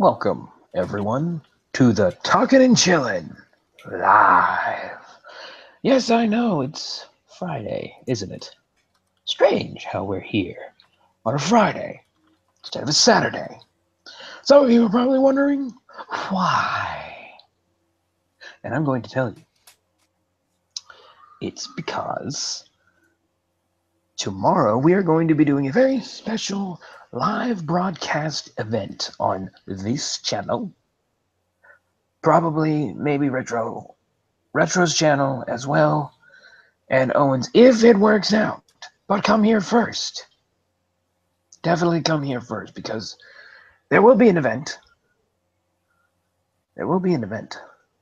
Welcome, everyone, to the Talkin' and Chillin' Live. Yes, I know, it's Friday, isn't it? Strange how we're here on a Friday instead of a Saturday. Some of you are probably wondering why. And I'm going to tell you. It's because tomorrow we are going to be doing a very special live broadcast event on this channel. Probably, maybe Retro's channel as well, and Owen's, if it works out. But come here first. Definitely come here first, because there will be an event. There will be an event.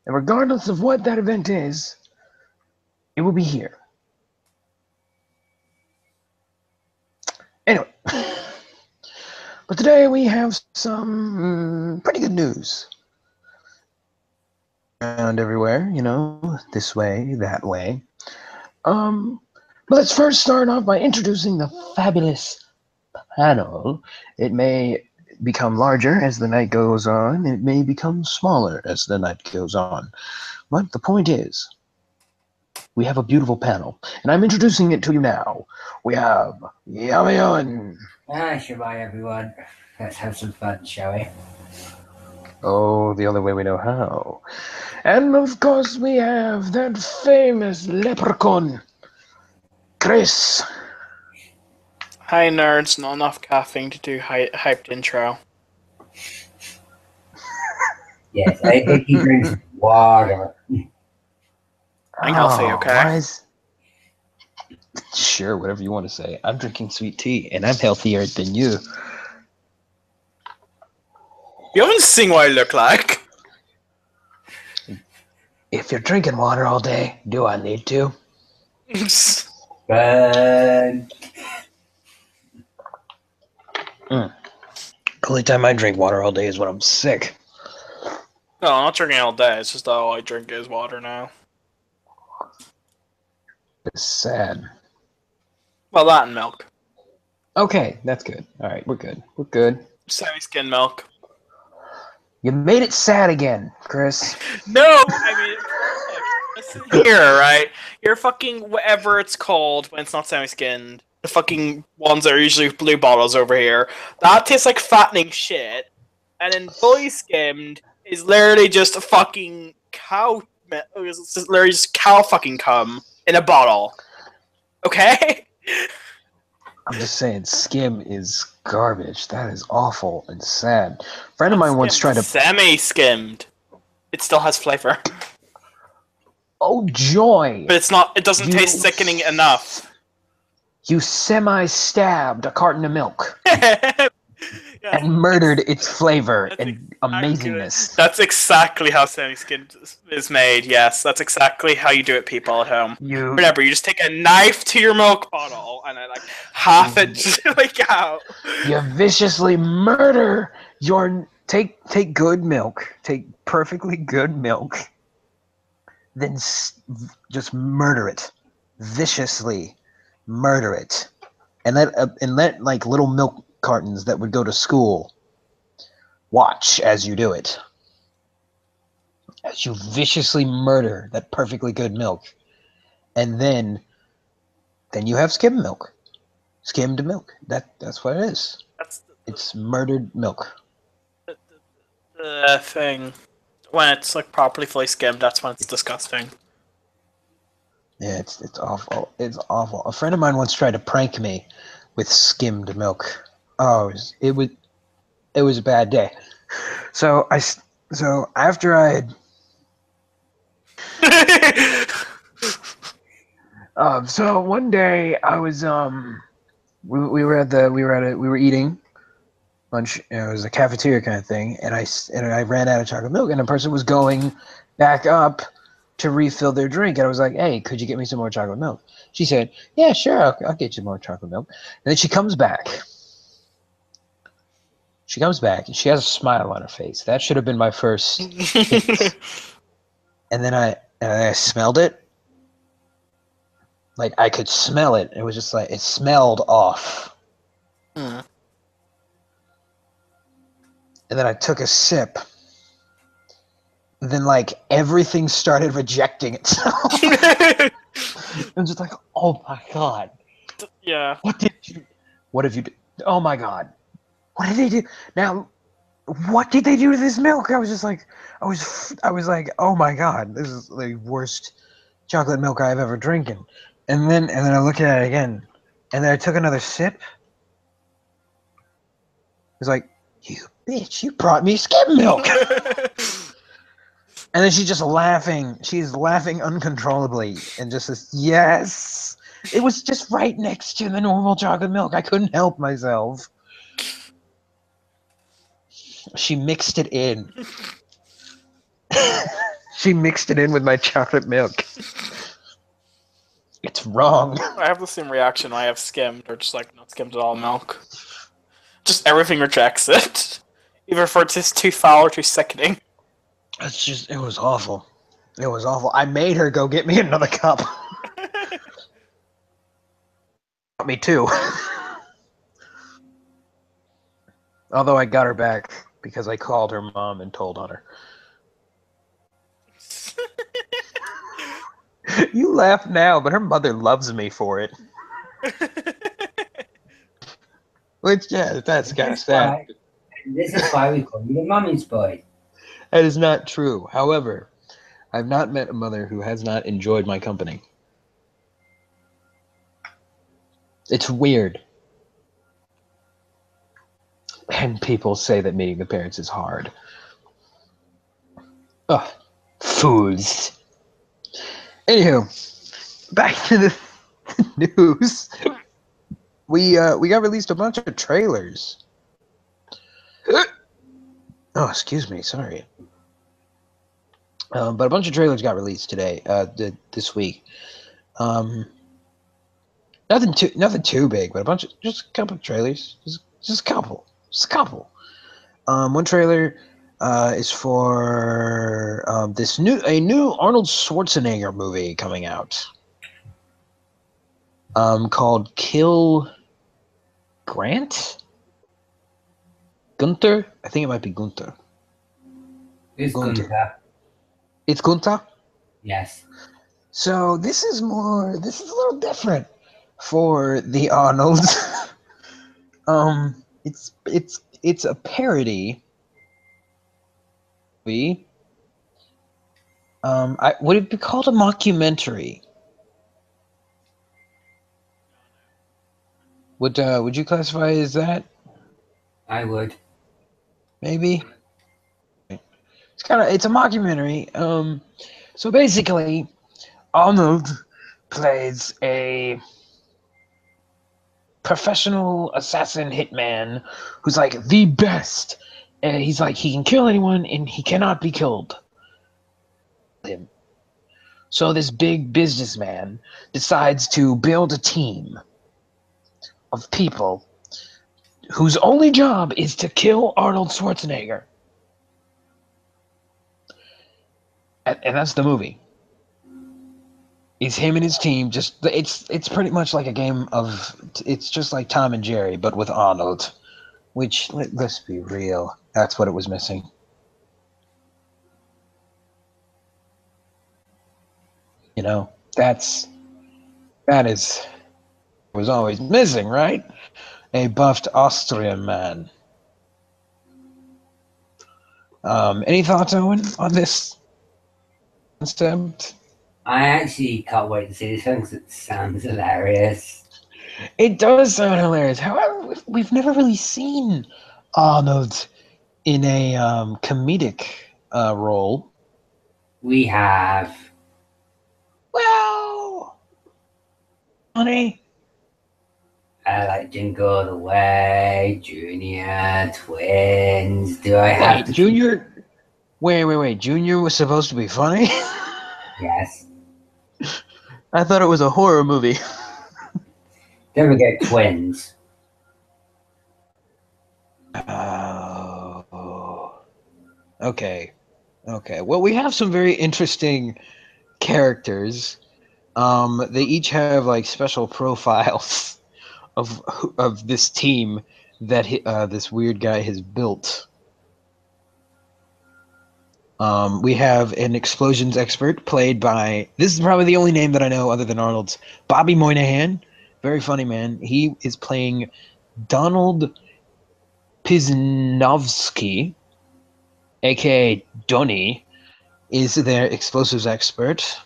And regardless of what that event is, it will be here. Anyway. But today we have some pretty good news. Around everywhere, this way, that way. But let's first start off by introducing the fabulous panel. It may become larger as the night goes on. It may become smaller as the night goes on. But the point is, we have a beautiful panel, and I'm introducing it to you now. We have Yamayon. Shabbai, everyone. Let's have some fun, shall we? Oh, the only way we know how. And of course, we have that famous leprechaun, Chris. Hi nerds, not enough caffeine to do hyped intro. Yes, I think he drinks water. I'm healthy, okay? Sure, whatever you want to say. I'm drinking sweet tea, and I'm healthier than you. You haven't seen what I look like. If you're drinking water all day, do I need to? But Only time I drink water all day is when I'm sick. No, I'm not drinking all day. It's just that all I drink is water now. It's sad. Well, that and milk. Okay, that's good. All right, we're good. We're good. Semi-skim milk. You made it sad again, Chris. No, I mean, listen here, right? Your fucking whatever it's called when it's not semi-skinned. The fucking ones that are usually blue bottles over here. That tastes like fattening shit. And then fully skimmed is literally just a fucking cow. It's just literally just cow fucking cum in a bottle. Okay? I'm just saying, skim is garbage. That is awful and sad. A friend of mine once tried to... Semi-skimmed. It still has flavor. Oh, joy! But it's not. It doesn't taste sickening enough. You semi-stabbed a carton of milk. And murdered its flavor and amazingness. That's exactly how semi-skimmed is made, yes. That's exactly how you do it, people at home. Remember, you just take a knife to your milk bottle and then, half it just, out. You viciously murder your... Take good milk. Take perfectly good milk. Then just murder it. Viciously murder it. And let little milk cartons that would go to school watch as you do it, as you viciously murder that perfectly good milk, and then you have skimmed milk. That's what it is. It's murdered milk. The thing when it's properly fully skimmed, that's when it's disgusting. Yeah, it's awful. It's awful. A friend of mine once tried to prank me with skimmed milk. Oh, it was a bad day. So after I had, so one day I was we were eating lunch. It was a cafeteria kind of thing, and I ran out of chocolate milk, and a person was going back up to refill their drink, and I was like, "Hey, could you get me some more chocolate milk?" She said, "Yeah, sure, I'll get you more chocolate milk." And then she comes back. And she has a smile on her face. That should have been my first hint. And then I smelled it. I could smell it. It was just it smelled off. and then I took a sip. Then, like, everything started rejecting itself. I'm just like, oh my god. Yeah. What have you done? Oh my god. What did they do? Now, what did they do to this milk? I was just like, I was like, oh my god, this is the worst chocolate milk I've ever drinking. And then I look at it again, and then I took another sip. It was like, you bitch, you brought me skim milk. And then she's just laughing. She's laughing uncontrollably and just says, yes. It was just right next to the normal chocolate milk. I couldn't help myself. She mixed it in. She mixed it in with my chocolate milk. It's wrong. I have the same reaction when I have skimmed, or just like not skimmed at all milk. Just everything rejects it. Either for it's too foul or too sickening. It's just, it was awful. It was awful. I made her go get me another cup. Me too. Although I got her back because I called her mom and told on her. You laugh now, but her mother loves me for it. Which, yeah, that's kind of sad. This is why we call you the mummy's boy. That is not true. However, I've not met a mother who has not enjoyed my company. It's weird. And people say that meeting the parents is hard. Ugh. Fools. Anywho, back to the news. We got released a bunch of trailers. Oh, excuse me, sorry. But a bunch of trailers got released today, this week. Nothing too big, but just a couple of trailers. Just a couple. One trailer is for a new Arnold Schwarzenegger movie coming out. Called Kill Grant? Gunther? I think it might be Gunther. It's Gunther. It's Gunther? Yes. So this is a little different for the Arnolds. It's a parody. Would it be called a mockumentary? Would you classify it as that? I would. Maybe. It's a mockumentary. So basically, Arnold plays a professional assassin hitman who's like the best. And he's like, he can kill anyone and he cannot be killed. So this big businessman decides to build a team of people whose only job is to kill Arnold Schwarzenegger. And that's the movie. It's him and his team. It's pretty much like a game of. It's just like Tom and Jerry, but with Arnold. Which, let's be real, that's what it was missing. You know, that was always missing, right? A buffed Austrian man. Any thoughts, Owen, on this concept? I actually can't wait to see this film because it sounds hilarious. It does sound hilarious. However, we've never really seen Arnold in a comedic role. We have. Well, honey. Like Jingle All the Way, Junior, Twins. Do I have to... Junior? Wait. Junior was supposed to be funny? Yes. I thought it was a horror movie. Then we get Twins. Oh. Okay. Well, we have some very interesting characters. They each have like special profiles of this team that this weird guy has built. We have an explosions expert played by, this is probably the only name that I know other than Arnold's, Bobby Moynihan. Very funny man. He is playing Donald Piznovsky, aka Donny, is their explosives expert.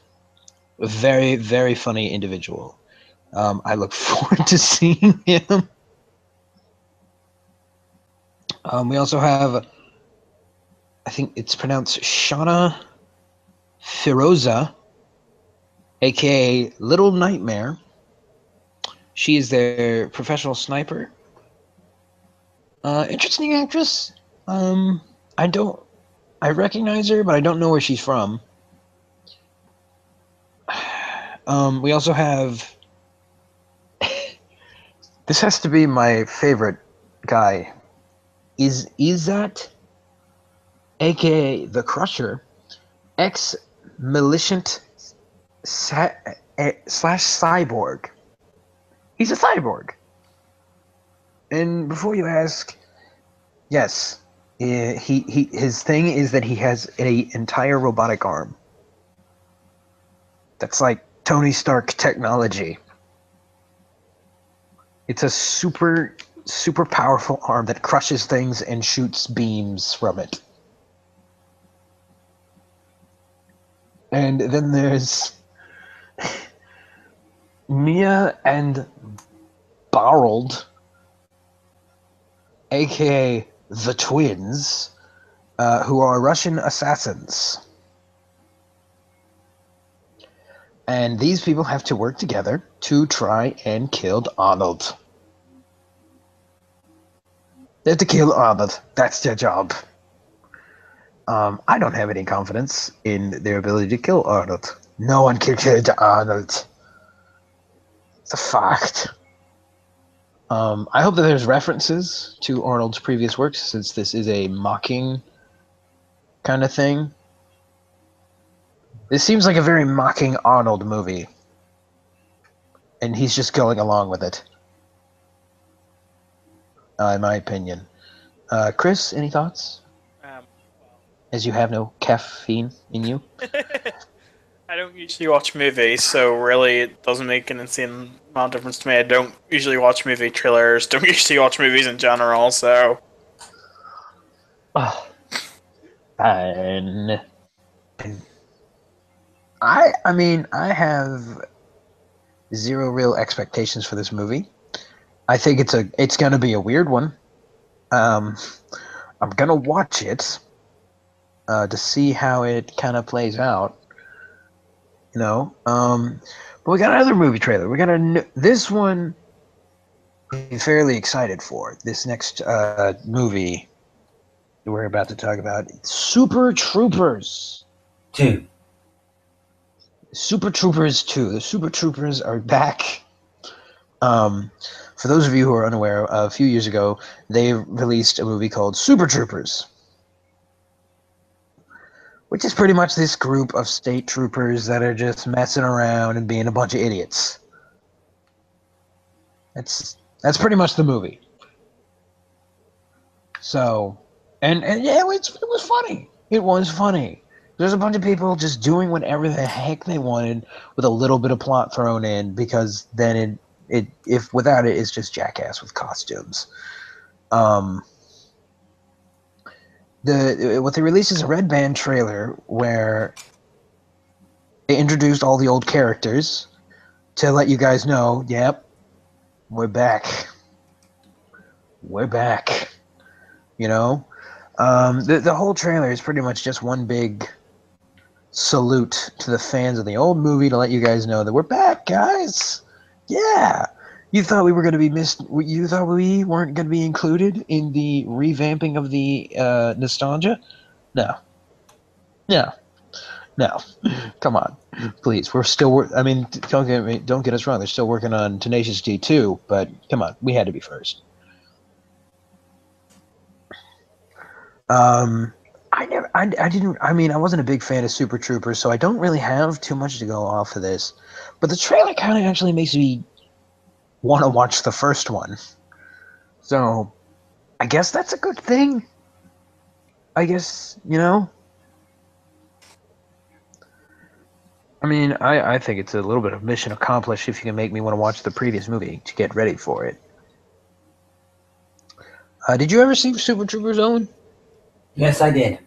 A very, very funny individual. I look forward to seeing him. We also have, I think it's pronounced Shauna Firoza, aka Little Nightmare. She is their professional sniper. Interesting actress. I recognize her, but I don't know where she's from. We also have, this has to be my favorite guy. Is Izat, aka the Crusher, ex-militant slash cyborg. He's a cyborg. And before you ask, yes, his thing is that he has an entire robotic arm. That's like Tony Stark technology. It's a super, super powerful arm that crushes things and shoots beams from it. And then there's Mia and Barold, aka the twins, who are Russian assassins. And these people have to work together to try and kill Arnold. They have to kill Arnold. That's their job. I don't have any confidence in their ability to kill Arnold. No one can kill Arnold. It's a fact. I hope that there's references to Arnold's previous works, since this is a mocking kind of thing. This seems like a very mocking Arnold movie. And he's just going along with it. In my opinion. Chris, any thoughts? As you have no caffeine in you? I don't usually watch movies, so really it doesn't make an insane amount of difference to me. I don't usually watch movie trailers, don't usually watch movies in general, so... Fine. I mean, I have zero real expectations for this movie. I think it's gonna be a weird one. I'm gonna watch it to see how it kind of plays out. You know, but we got another movie trailer. We got this one. I'm fairly excited for this next movie that we're about to talk about. Super Troopers 2. Super Troopers 2. The Super Troopers are back. For those of you who are unaware, a few years ago, they released a movie called Super Troopers, which is pretty much this group of state troopers that are just messing around and being a bunch of idiots. That's pretty much the movie. So, and yeah, it was funny. It was funny. There's a bunch of people just doing whatever the heck they wanted with a little bit of plot thrown in, because then if without it, it's just Jackass with costumes. What they released is a Red Band trailer where they introduced all the old characters to let you guys know, yep, we're back. We're back. You know? The whole trailer is pretty much just one big salute to the fans of the old movie to let you guys know that we're back, guys. Yeah. You thought we were going to be missed. You thought we weren't going to be included in the revamping of the nostalgia? No. No. No. Come on. Please. We're still I mean, don't get us wrong. They're still working on Tenacious D 2, but come on. We had to be first. I wasn't a big fan of Super Troopers, so I don't really have too much to go off of this. But the trailer kind of actually makes me want to watch the first one. So, I guess that's a good thing. I guess, you know? I mean, I think it's a little bit of mission accomplished if you can make me want to watch the previous movie to get ready for it. Did you ever see Super Troopers, Owen? Yes, I did.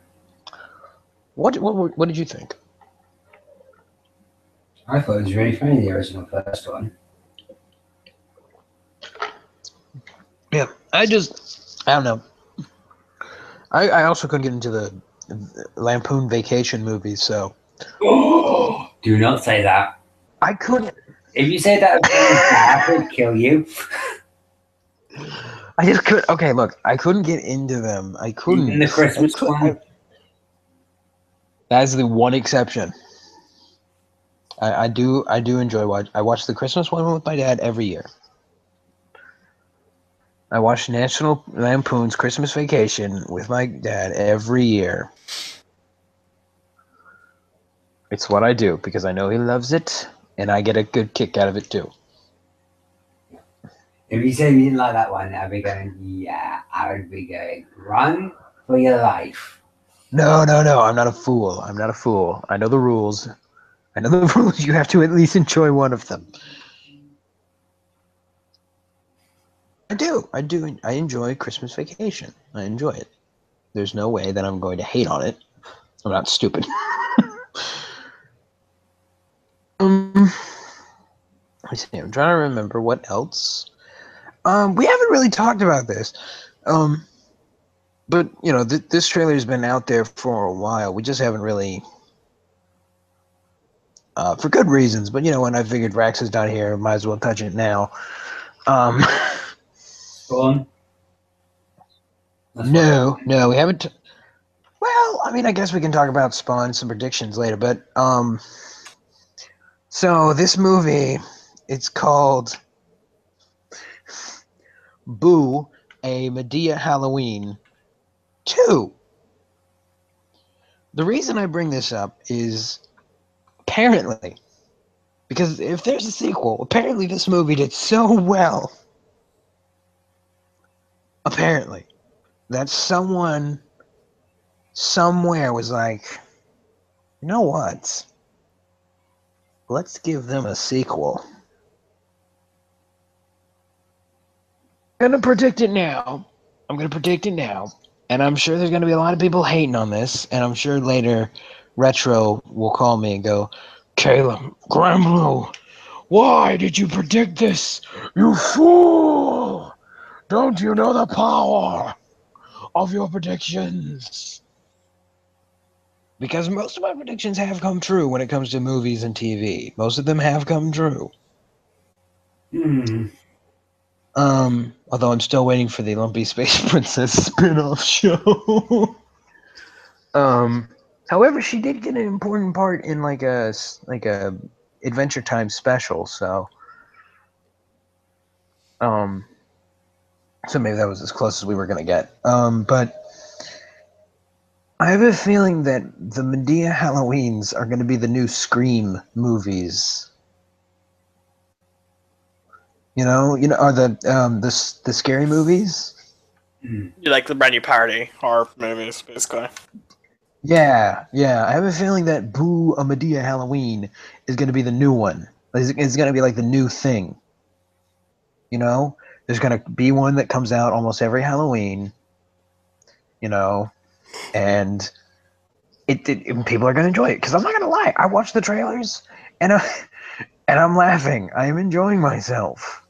What did you think? I thought it was really funny, the original first one. Yeah, I don't know. I also couldn't get into the Lampoon Vacation movies, so Do not say that. I couldn't. If you say that again, I would kill you. I just could. Okay, look, I couldn't get into them. I couldn't. Even the Christmas one? That is the one exception. I do enjoy I watch the Christmas one with my dad every year. I watch National Lampoon's Christmas Vacation with my dad every year. It's what I do because I know he loves it, and I get a good kick out of it too. If you said you didn't like that one, I'd be going, yeah. I would be going, run for your life. No, I'm not a fool. I'm not a fool. I know the rules. I know the rules. You have to at least enjoy one of them. I do. I enjoy Christmas Vacation. I enjoy it. There's no way that I'm going to hate on it. I'm not stupid. Let me see. I'm trying to remember what else. We haven't really talked about this. But you know, this trailer's been out there for a while. We just haven't really, for good reasons. But you know, when I figured Rax is not here, might as well touch it now. Spawn? No, we haven't. Well, I mean, I guess we can talk about Spawn, some predictions later. But so this movie, it's called Boo, a Medea Halloween 2. The reason I bring this up is apparently because if there's a sequel, apparently this movie did so well. Apparently, that someone somewhere was like, you know what? Let's give them a sequel. I'm gonna predict it now. And I'm sure there's going to be a lot of people hating on this, and I'm sure later Retro will call me and go, Caleb, Gramblue, why did you predict this? You fool! Don't you know the power of your predictions? Because most of my predictions have come true when it comes to movies and TV. Most of them have come true. Although I'm still waiting for the Lumpy Space Princess spin-off show. However, she did get an important part in like a Adventure Time special, so so maybe that was as close as we were gonna get. But I have a feeling that the Medea Halloweens are gonna be the new Scream movies. You know, are the scary movies? You like the brand new parody horror movies, basically. Yeah. I have a feeling that Boo, a Medea Halloween is going to be the new one. It's going to be like the new thing. You know, there's going to be one that comes out almost every Halloween. You know, and people are going to enjoy it because I'm not going to lie. I watched the trailers and I'm laughing. I am enjoying myself.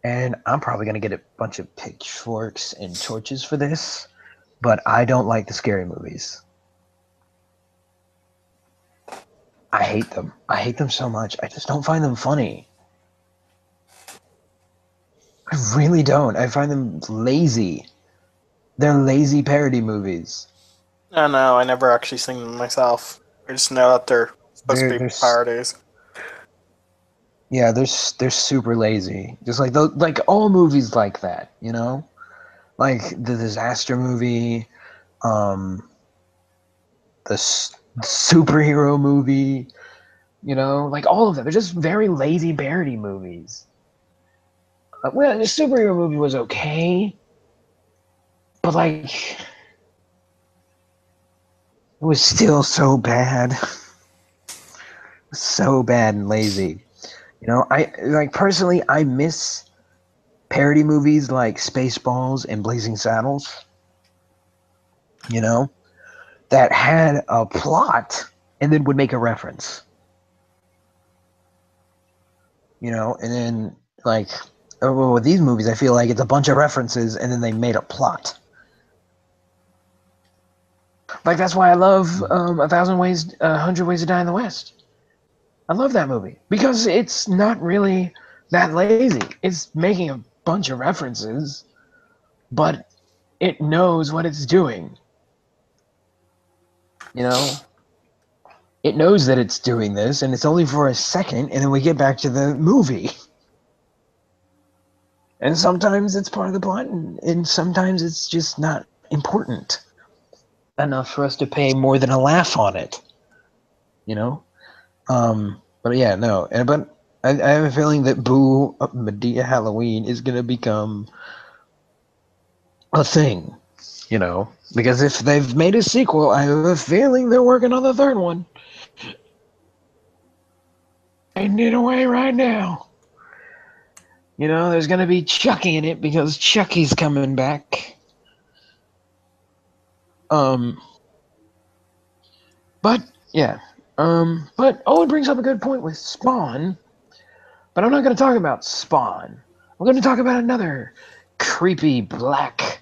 And I'm probably going to get a bunch of pitchforks and torches for this, but I don't like the scary movies. I hate them. I hate them so much. I just don't find them funny. I really don't. I find them lazy. They're lazy parody movies. I know. I never actually seen them myself. I just know that they're supposed to be parodies. Yeah, they're super lazy. Just like all movies like that, you know? Like the disaster movie, the superhero movie, you know? Like all of them. They're just very lazy parody movies. Well, the superhero movie was okay, but like it was still so bad. so bad and lazy. You know, I like personally I miss parody movies like Spaceballs and Blazing Saddles, you know, that had a plot and then would make a reference. You know, and then like with these movies I feel like it's a bunch of references and then they made a plot. Like that's why I love A Hundred Ways to Die in the West. I love that movie because it's not really that lazy. It's making a bunch of references, but it knows what it's doing. You know, it knows that it's doing this, and it's only for a second, and then we get back to the movie. And sometimes it's part of the plot, and sometimes it's just not important enough for us to pay more than a laugh on it. You know. But yeah, no. But I have a feeling that Boo Medea Halloween is gonna become a thing. You know, because if they've made a sequel, I have a feeling they're working on the third one. Ain't it away right now. You know, there's gonna be Chucky in it because Chucky's coming back. But yeah, but Owen brings up a good point with Spawn. But I'm not gonna talk about Spawn. I'm gonna talk about another creepy black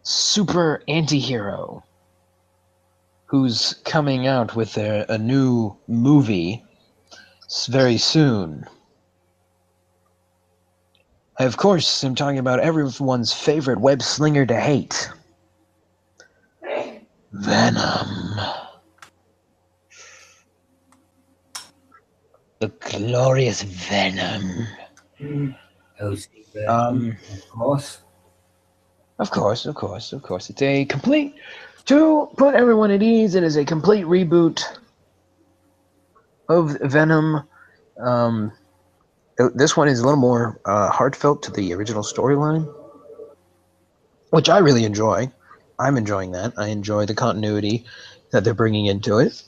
super anti-hero who's coming out with a new movie very soon. I, of course, am talking about everyone's favorite web slinger to hate. Venom. The glorious Venom. Oh, of course. Of course. It's a complete, to put everyone at ease, it is a complete reboot of Venom. This one is a little more heartfelt to the original storyline, which I really enjoy. I'm enjoying that. I enjoy the continuity that they're bringing into it.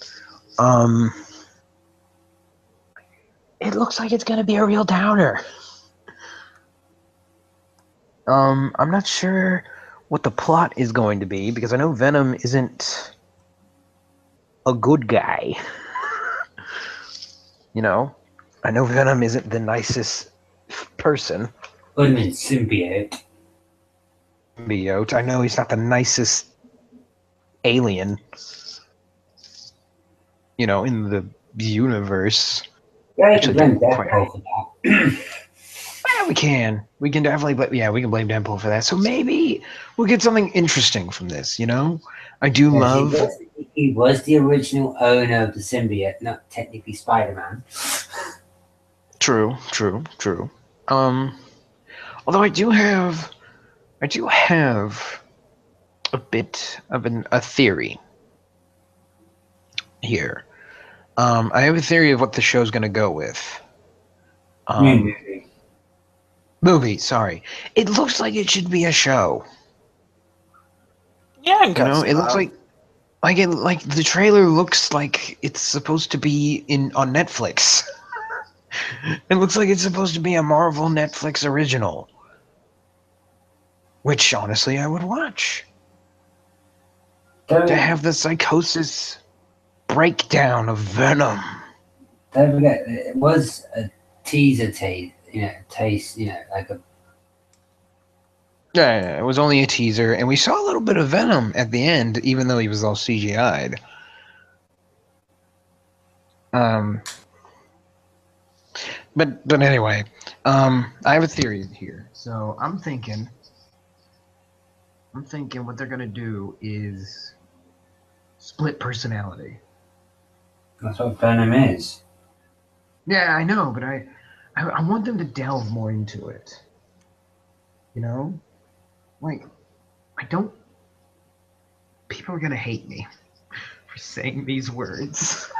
It looks like it's going to be a real downer. I'm not sure what the plot is going to be because I know Venom isn't a good guy. You know, I know Venom isn't the nicest person. Goodman symbiote. Symbiote. I know he's not the nicest alien. You know, in the universe. Yeah, you can blame Deadpool for that. Yeah, we can. We can definitely, we can blame Deadpool for that. So maybe we'll get something interesting from this. You know, I do love. He was the original owner of the symbiote, not technically Spider-Man. True. Although I do have a bit of a theory here. I have a theory of what the show's going to go with. Movie, sorry. It looks like it should be a show. Yeah, you know, it looks like the trailer looks like it's supposed to be on Netflix. It looks like it's supposed to be a Marvel Netflix original, which honestly I would watch. To have the psychosis breakdown of Venom. Don't forget, it was a teaser taste, like a. Yeah, it was only a teaser, and we saw a little bit of Venom at the end, even though he was all CGI'd. But anyway, I have a theory here. So I'm thinking what they're gonna do is split personality. That's what Venom is. Yeah, I know, but I want them to delve more into it. You know, like people are gonna hate me for saying these words.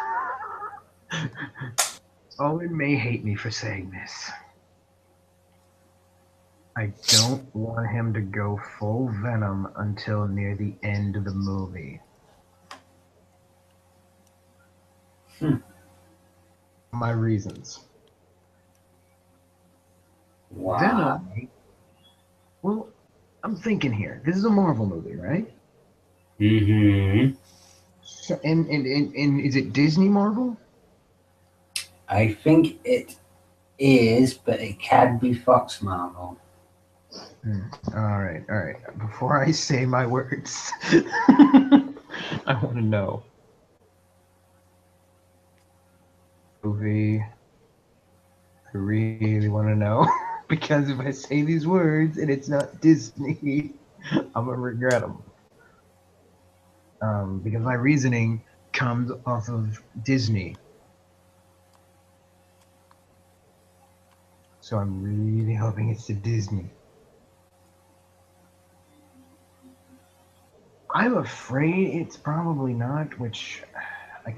Owen may hate me for saying this. I don't want him to go full Venom until near the end of the movie. my reasons. Wow. Venom. Well, I'm thinking here. This is a Marvel movie, right? Mm-hmm. So, and is it Disney Marvel? I think it is, but it can be Fox Marvel. All right, all right. Before I say my words, I want to know. Movie. I really want to know because if I say these words and it's not Disney, I'm gonna regret them. Because my reasoning comes off of Disney. So I'm really hoping it's the Disney. I'm afraid it's probably not, which I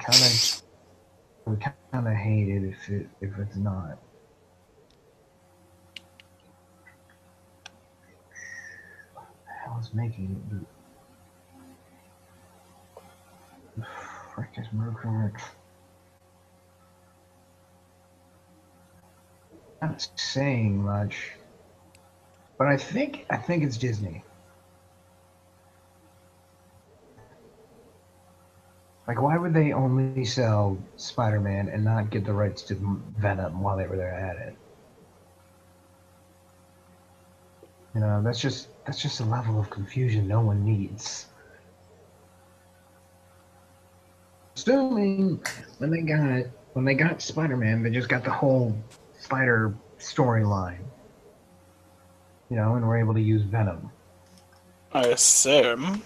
would kind of hate it if it's not. What the hell is making it? The frick is moving? Not saying much, but I think it's Disney. Like, why would they only sell Spider-Man and not get the rights to Venom while they were there at it? You know, that's just a level of confusion no one needs. Assuming when they got Spider-Man, they just got the whole Spider storyline. You know, and were able to use Venom. I assume.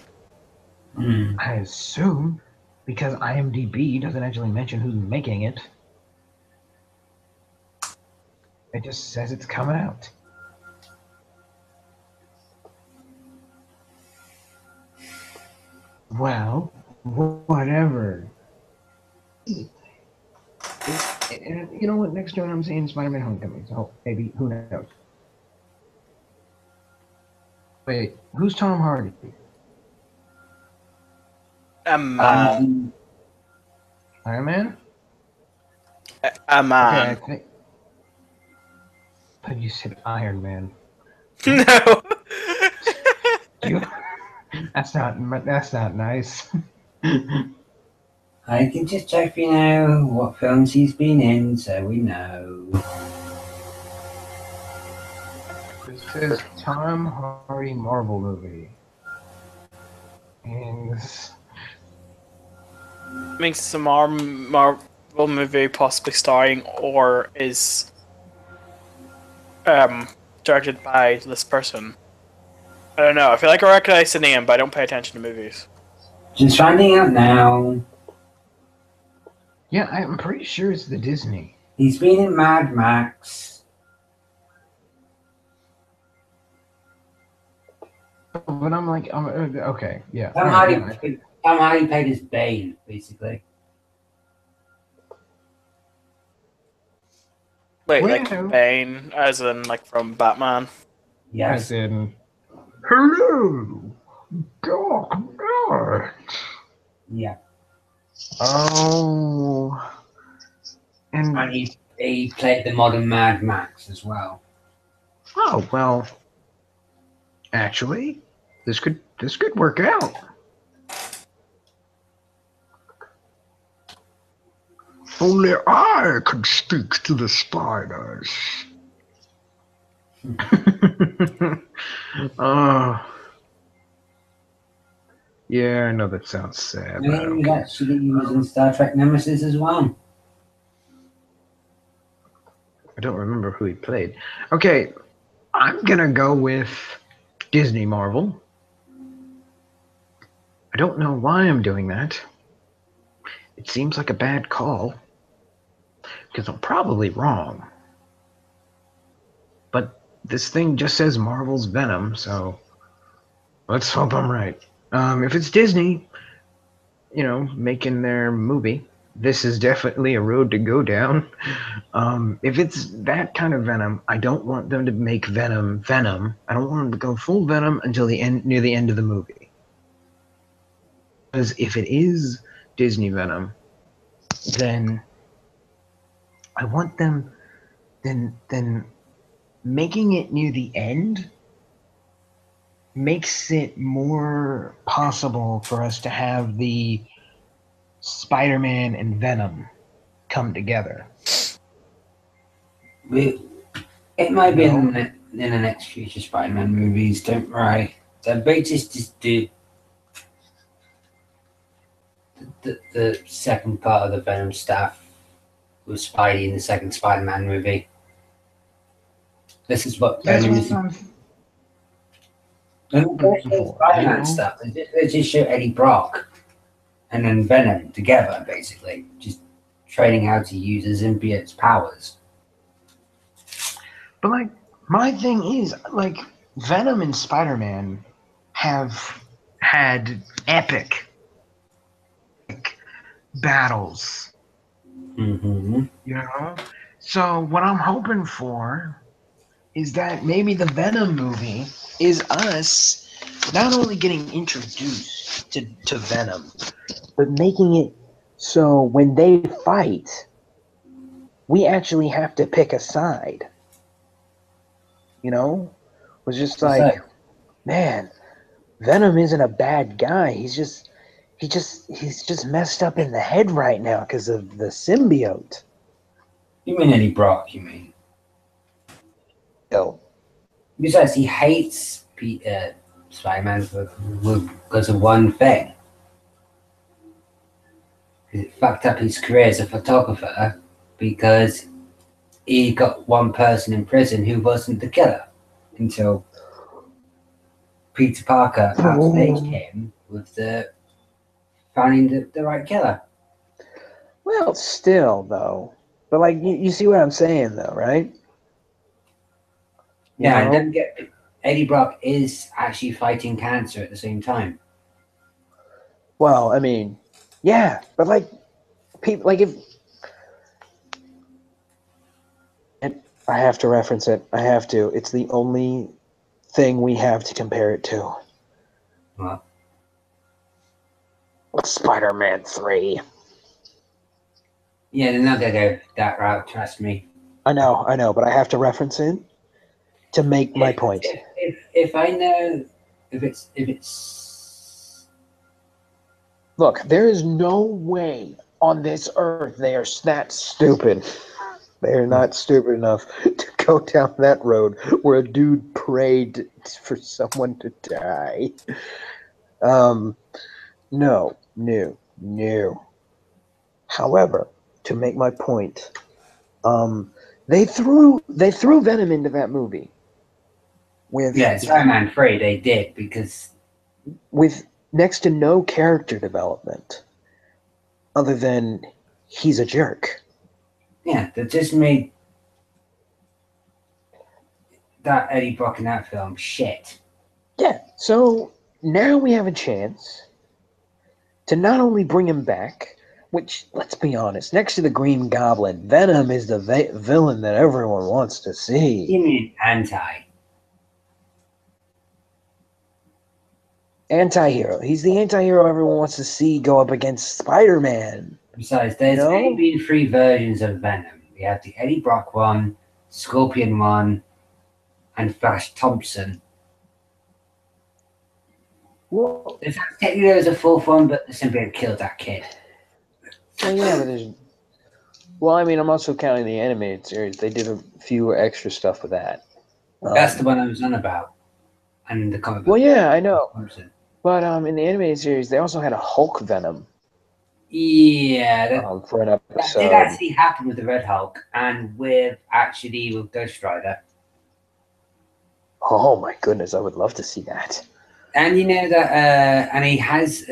I assume, because IMDb doesn't actually mention who's making it. It just says it's coming out. Well, whatever. You know what? Next year I'm seeing Spider-Man: Homecoming, so maybe, who knows? Wait, who's Tom Hardy? A man. Iron Man? A Okay, I man. think. But you said Iron Man. No. You, that's not nice. I can just check, you know, what films he's been in, so we know. It says Tom Hardy Marvel movie. And Makes some Marvel movie possibly starring or is directed by this person. I don't know. I feel like I recognize the name, but I don't pay attention to movies. Just finding out now. yeah, I'm pretty sure it's the Disney. He's been in Mad Max. But I'm like, okay, yeah. Tom Hardy played his Bane, basically. Wait, Well, like Bane, as in like from Batman. Yes. As in, hello, God. Yeah. Oh, and And he played the modern Mad Max as well. oh well. Actually, this could work out. Only I could speak to the spiders. Yeah, I know that sounds sad. And he was actually in Star Trek Nemesis as well. I don't remember who he played. Okay, I'm gonna go with Disney Marvel. I don't know why I'm doing that. It seems like a bad call. Because I'm probably wrong. But this thing just says Marvel's Venom, so let's hope I'm right. If it's Disney, you know, making their movie, this is definitely a road to go down. If it's that kind of Venom, I don't want them to make Venom Venom. I don't want them to go full Venom until the end, near the end of the movie. Because if it is Disney Venom, then I want them then making it near the end makes it more possible for us to have the Spider-Man and Venom come together. It might be in the next future Spider-Man movies. Don't worry. The British just do the second part of the Venom stuff with Spidey in the second Spider-Man movie. This is what Venom is. Spider-Man stuff. They just show Eddie Brock and then Venom together, basically, just training how to use his symbiote's powers. But like, my thing is, like, Venom and Spider-Man have had epic battles. Mm-hmm. You know? So what I'm hoping for is that maybe the Venom movie is us not only getting introduced to Venom, but making it so when they fight, we actually have to pick a side. You know? It was just like, man, Venom isn't a bad guy. He's just messed up in the head right now because of the symbiote. You mean Eddie Brock, you mean? Oh. Besides, he hates Spider-Man because of one thing. It fucked up his career as a photographer because he got one person in prison who wasn't the killer until Peter Parker outstaged him with finding the right killer. Well, still, though. But, like, you see what I'm saying, though, right? Yeah, and don't get Eddie Brock is actually fighting cancer at the same time. Well, I mean, yeah, but like, people like if I have to reference it, I have to. It's the only thing we have to compare it to. Well, Spider-Man 3. Yeah, they're not gonna go that route. Trust me. I know, but I have to reference it to make my point. If I know if it's look, there is no way on this earth they are that stupid. They are not stupid enough to go down that road where a dude prayed for someone to die. No. However, to make my point, they threw Venom into that movie. Spider-Man 3, they did because with next to no character development, other than he's a jerk. Yeah, that just made that Eddie Brock in that film shit. Yeah, so now we have a chance to not only bring him back, which, let's be honest, next to the Green Goblin, Venom is the villain that everyone wants to see. You mean Anti-hero. He's the anti-hero everyone wants to see go up against Spider-Man. Besides, there's only been 3 versions of Venom. We have the Eddie Brock one, Scorpion one, and Flash Thompson. Well, in fact, technically there was a 4th one, but the symbiote killed that kid. Well, yeah, but there's... Well, I mean, I'm also counting the animated series. They did a few extra stuff with that. That's the one I was on about. And the comic book. Well, yeah, I know. Thompson. But in the animated series, they also had a Hulk Venom. Yeah, for an episode. That did actually happen with the Red Hulk and with Ghost Rider. Oh my goodness, I would love to see that. And you know that, and he has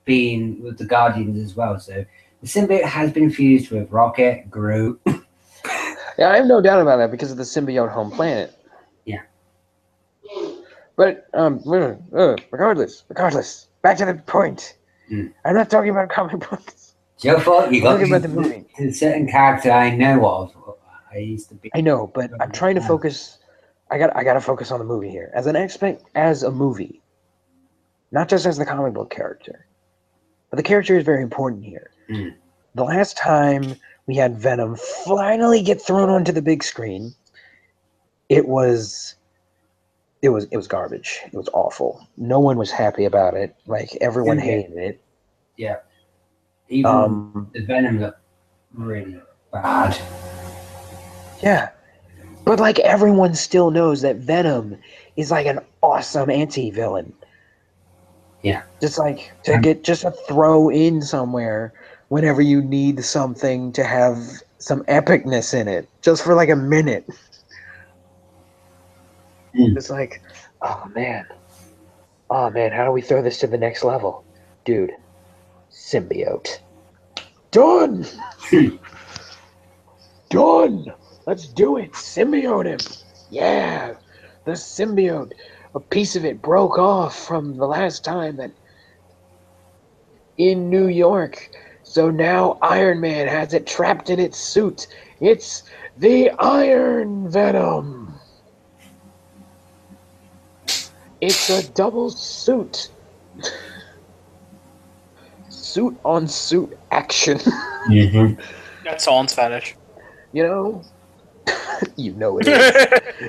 been with the Guardians as well. So the symbiote has been fused with Rocket, Groot. Yeah, I have no doubt about that because of the symbiote home planet. Yeah. But regardless, back to the point. I'm not talking about comic books. It's your fault. You got talking about the movie. A certain character I know of. I used to be. I know, but I'm trying to focus. I got to focus on the movie here as a movie, not just as the comic book character. But the character is very important here. The last time We had Venom finally get thrown onto the big screen. It was garbage. It was awful. No one was happy about it. Like everyone hated it. Yeah. Even the Venom looked really bad. Yeah. But like everyone still knows that Venom is like an awesome anti-villain. Yeah. Just like to throw in somewhere whenever you need something to have some epicness in it. Just for like a minute. It's like, oh man, how do we throw this to the next level? Dude, symbiote. Done! Done! Let's do it! Symbiote him! Yeah! The symbiote! A piece of it broke off from the last time that in New York. So now Iron Man has it trapped in its suit. It's the Iron Venom! It's a double suit. Suit on suit action. That's all in Spanish. You know? You know it is.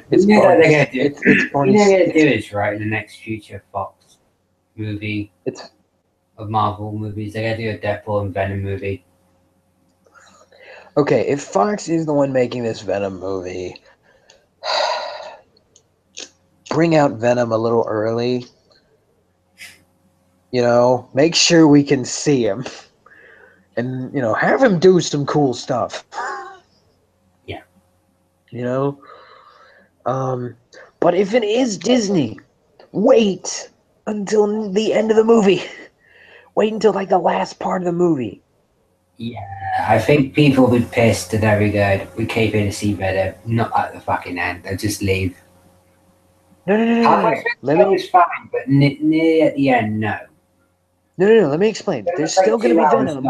It's Barney. It's Barney. You know what they're gonna do is, right, in the next future Fox movie of Marvel movies, they're gonna do a Deadpool and Venom movie. Okay, if Fox is the one making this Venom movie, bring out Venom a little early. You know, make sure we can see him. And, you know, have him do some cool stuff. Yeah. You know? But if it is Disney, wait until the end of the movie. Wait until, like, the last part of the movie. Yeah, I think people would be pissed that we go, we keep in to see Venom, not at the fucking end. They'll just leave. No. It's fine, but near at the end, no. No. Let me explain. There's still going to be Venom.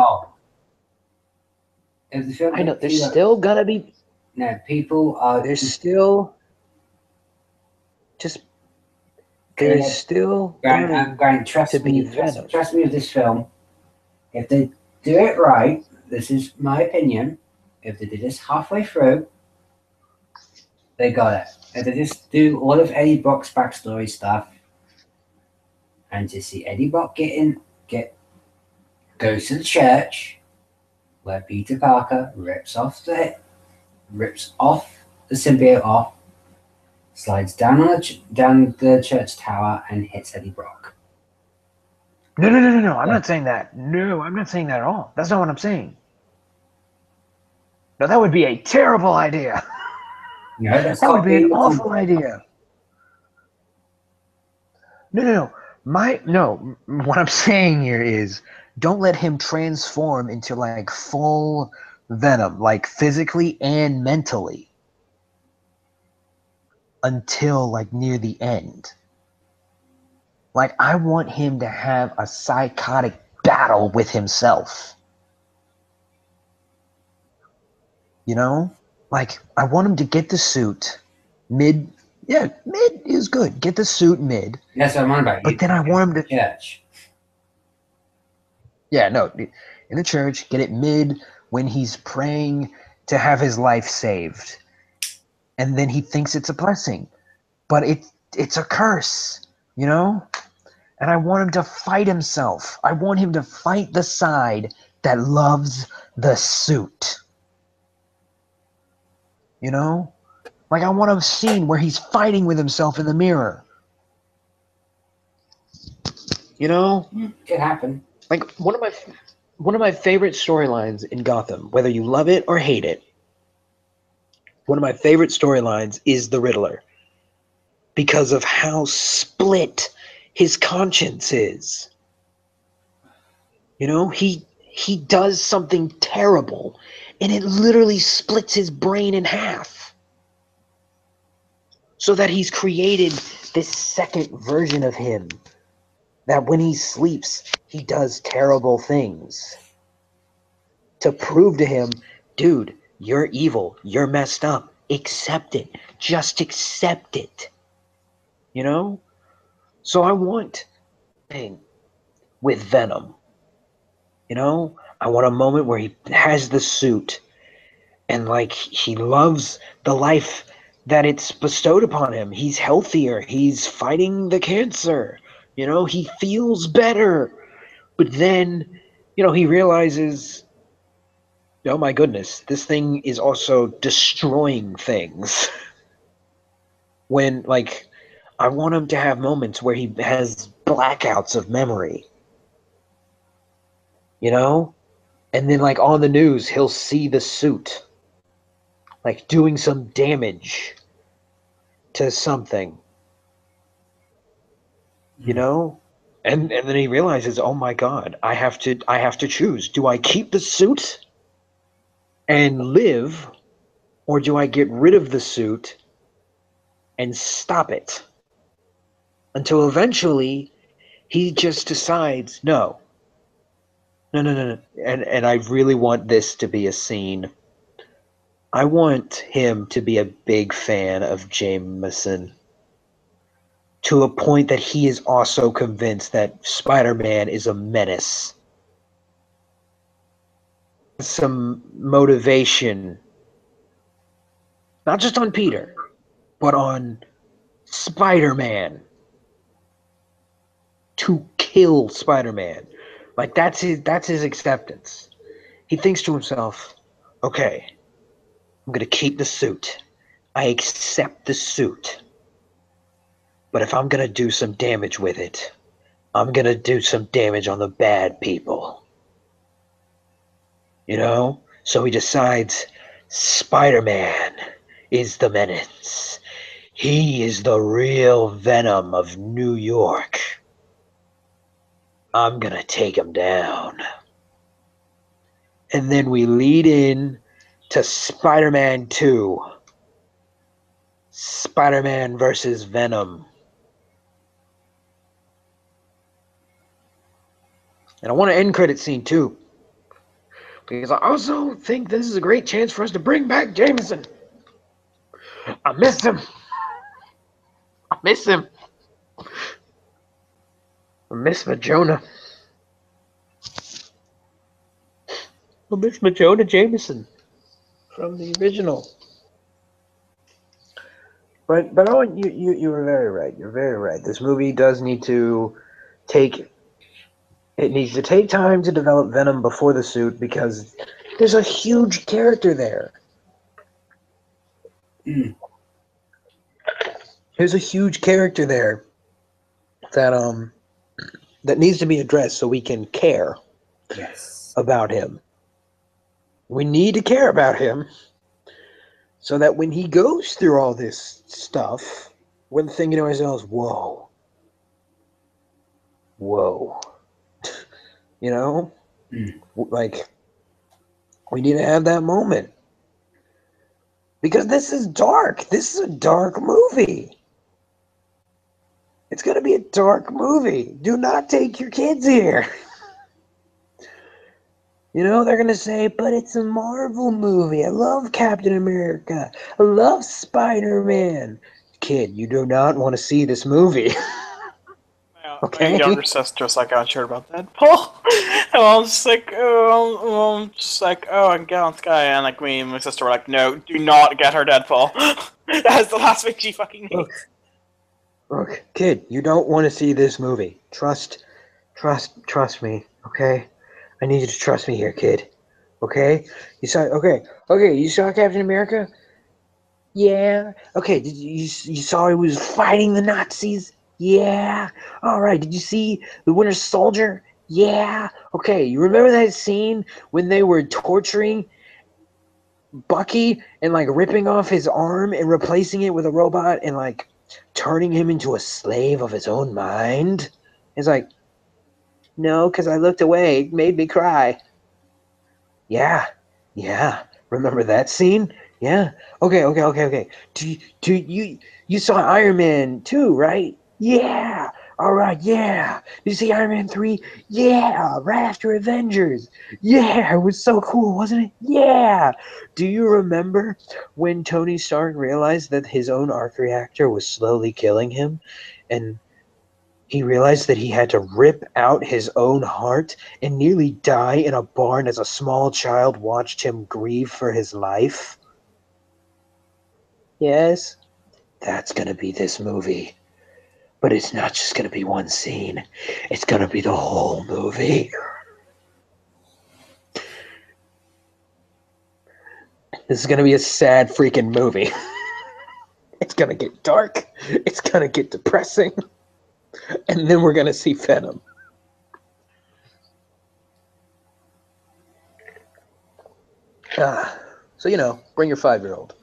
I know. There's still going to be. No, people are. There's still. Just. There's still. Grant, trust me. Trust me with this film. If they do it right, this is my opinion. If they did this halfway through, they got it. If they just do all of Eddie Brock's backstory stuff, and to see Eddie Brock goes to the church where Peter Parker rips off the symbiote off, slides down the church tower and hits Eddie Brock. No. I'm not saying that. No, I'm not saying that at all. That's not what I'm saying. No, that would be a terrible idea. No, that would be an awful idea. No. What I'm saying here is don't let him transform into like full Venom, like physically and mentally, until like near the end. Like, I want him to have a psychotic battle with himself. You know? Like, I want him to get the suit mid. Yeah, mid is good. Get the suit mid. That's what I'm on about. But then I want him to. Church. Yeah, no. In the church, get it mid when he's praying to have his life saved. And then he thinks it's a blessing. But it's a curse, you know? And I want him to fight himself. I want him to fight the side that loves the suit. You know? Like, I want a scene where he's fighting with himself in the mirror. You know? Could happen. Like, one of my favorite storylines in Gotham, whether you love it or hate it, one of my favorite storylines is the Riddler. Because of how split his conscience is. You know, he does something terrible, and it literally splits his brain in half. So that he's created this second version of him, that when he sleeps, he does terrible things. To prove to him, dude, you're evil, you're messed up, accept it, just accept it. You know? So I want thing with Venom. You know? I want a moment where he has the suit and like he loves the life that it's bestowed upon him. He's healthier. He's fighting the cancer. You know, he feels better. But then, you know, he realizes, oh my goodness, this thing is also destroying things. When, like, I want him to have moments where he has blackouts of memory. You know? And then, like, on the news, he'll see the suit, like, doing some damage to something. You know? And then he realizes, oh my god, I have to choose. Do I keep the suit and live, or do I get rid of the suit and stop it? Until eventually he just decides, no. And I really want this to be a scene. I want him to be a big fan of Jameson, to a point that he is also convinced that Spider-Man is a menace. Some motivation, not just on Peter, but on Spider-Man, to kill Spider-Man. Like, that's his acceptance. He thinks to himself, okay, I'm gonna keep the suit. I accept the suit. But if I'm gonna do some damage with it, I'm gonna do some damage on the bad people. You know? So he decides Spider-Man is the menace. He is the real Venom of New York. I'm gonna take him down. And then we lead in to Spider-Man 2. Spider-Man versus Venom. And I want an end credit scene too, because I also think this is a great chance for us to bring back Jameson. I miss him. I miss him. I miss Majona. I miss Majona Jameson from the original. But I want you were very right. You're very right. This movie does need to take time to develop Venom before the suit, because there's a huge character there. There's a huge character there that needs to be addressed so we can care about him. We need to care about him so that when he goes through all this stuff, we're thinking to ourselves, whoa. You know? Like, we need to have that moment. Because this is dark. This is a dark movie. It's going to be a dark movie. Do not take your kids here. You know, they're going to say, but it's a Marvel movie. I love Captain America. I love Spider-Man. Kid, you do not want to see this movie. Okay? My younger sister's like, I'm sure about Deadpool. And I'm just like, oh, and get on Sky. And like, me and my sister were like, no, do not get her Deadpool. That's the last thing she fucking needs. Look, kid, you don't want to see this movie. Trust me, okay? I need you to trust me here, kid. Okay? You saw Captain America? Yeah. Okay, you saw he was fighting the Nazis? Yeah. All right, did you see the Winter Soldier? Yeah. Okay, you remember that scene when they were torturing Bucky and like ripping off his arm and replacing it with a robot and like turning him into a slave of his own mind? It's like, no, because I looked away. It made me cry. Yeah. Remember that scene? Yeah. Okay. You saw Iron Man 2, right? Yeah. All right, yeah. Did you see Iron Man 3? Yeah. Right after Avengers. Yeah. It was so cool, wasn't it? Yeah. Do you remember when Tony Stark realized that his own arc reactor was slowly killing him? And He realized that he had to rip out his own heart and nearly die in a barn as a small child watched him grieve for his life. Yes, that's gonna be this movie. But it's not just gonna be one scene. It's gonna be the whole movie. This is gonna be a sad freaking movie. It's gonna get dark. It's gonna get depressing. And then we're gonna see Venom. So, you know, bring your 5-year-old.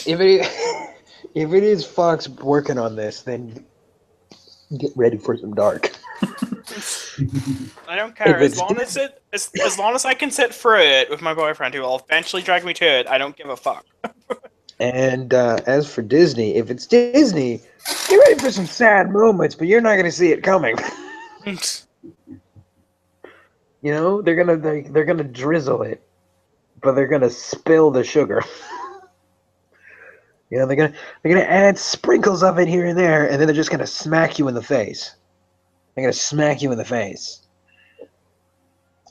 If it is Fox working on this, then get ready for some dark. I don't care. As long as I can sit through it with my boyfriend, who will eventually drag me to it, I don't give a fuck. And as for Disney, if it's Disney, get ready for some sad moments, but you're not going to see it coming. You know, they're gonna drizzle it, but they're gonna spill the sugar. You know, they're gonna add sprinkles of it here and there, and then they're just gonna smack you in the face. They're gonna smack you in the face.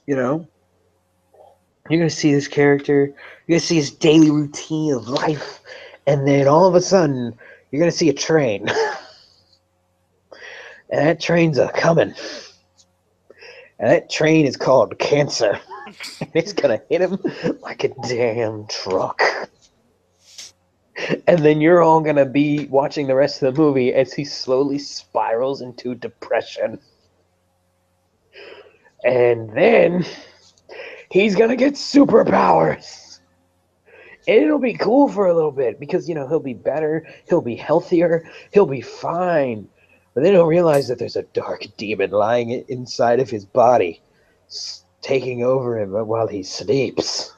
You know, you're gonna see this character. You're gonna see his daily routine of life, and then all of a sudden, you're gonna see a train, and that train's a coming. And that train is called cancer. And it's gonna hit him like a damn truck. And then you're all gonna be watching the rest of the movie as he slowly spirals into depression. And then he's gonna get superpowers. And it'll be cool for a little bit because, you know, he'll be better, he'll be healthier, he'll be fine. But then he'll realize that there's a dark demon lying inside of his body, taking over him while he sleeps.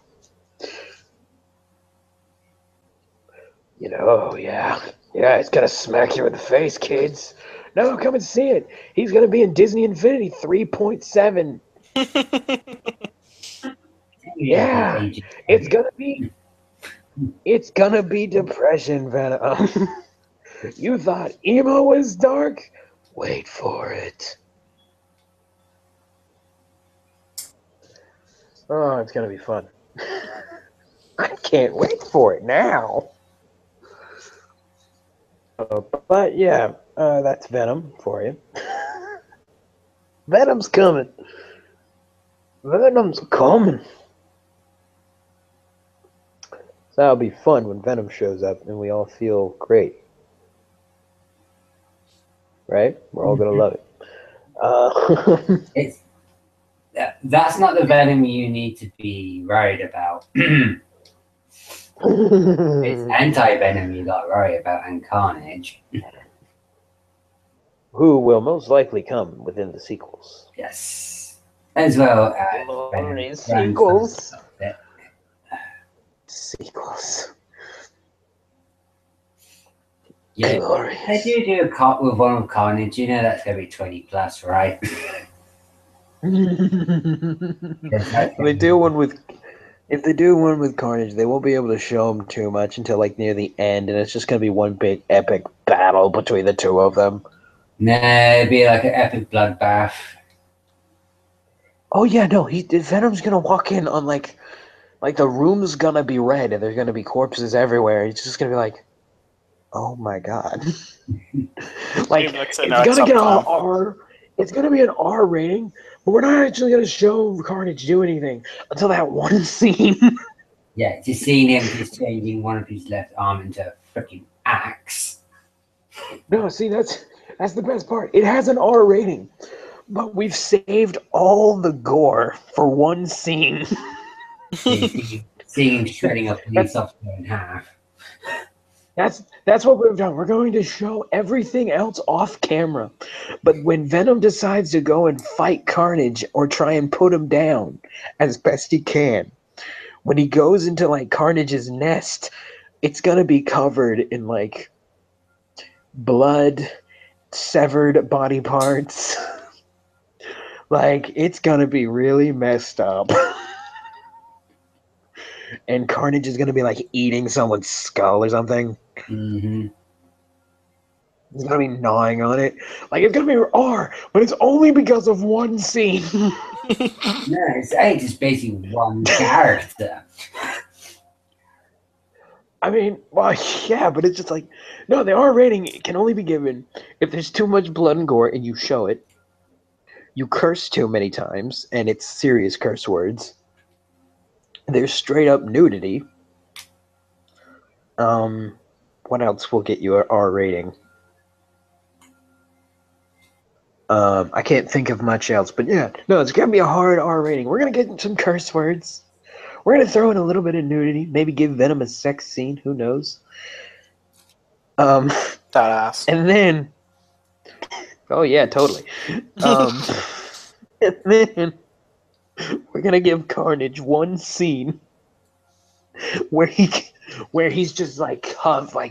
You know, oh yeah, it's gonna smack you in the face, kids. No, come and see it. He's gonna be in Disney Infinity 3.7. Yeah, it's gonna be depression, Venom. You thought emo was dark? Wait for it. Oh, it's gonna be fun. I can't wait for it now. But yeah, that's Venom for you. Venom's coming. Venom's coming. So that'll be fun when Venom shows up and we all feel great. Right? We're all gonna love it. That's not the Venom you need to be worried about. It's anti-Venom you got to worry about, and Carnage. Who will most likely come within the sequels. Yes. As well as sequels. Sequels. Yeah, if you do a cut with one of Carnage, you know that's going to be 20 plus, right? If they do one with Carnage, they won't be able to show him too much until like near the end, and it's just going to be one big epic battle between the two of them. Nah, it'd be like an epic bloodbath. Oh yeah, no, Venom's going to walk in on like the room's going to be red, and there's going to be corpses everywhere. He's just going to be like, oh my god. Like, it's gonna get an R. It's gonna be an R rating, but we're not actually gonna show Carnage do anything until that one scene. Yeah, just seeing him just changing one of his left arm into a freaking axe. No, see, that's the best part. It has an R rating, but we've saved all the gore for one scene. Seeing him shredding a police officer in half. That's what we've done. We're going to show everything else off camera. But when Venom decides to go and fight Carnage or try and put him down as best he can, when he goes into like Carnage's nest, it's going to be covered in like blood, severed body parts. Like, it's going to be really messed up. and Carnage is gonna be like eating someone's skull or something. Mm-hmm. He's gonna be gnawing on it. Like it's gonna be R, but it's only because of one scene. No, it's only just basically one character. I mean, well, yeah, but it's just like, no, the R rating can only be given if there's too much blood and gore and you show it. You curse too many times, and it's serious curse words. There's straight up nudity. What else will get you an R rating? I can't think of much else, but yeah, no, it's gonna be a hard R rating. We're gonna get some curse words. We're gonna throw in a little bit of nudity. Maybe give Venom a sex scene. Who knows? That ass. And then, oh yeah, totally. And then we're gonna give Carnage one scene where he's just like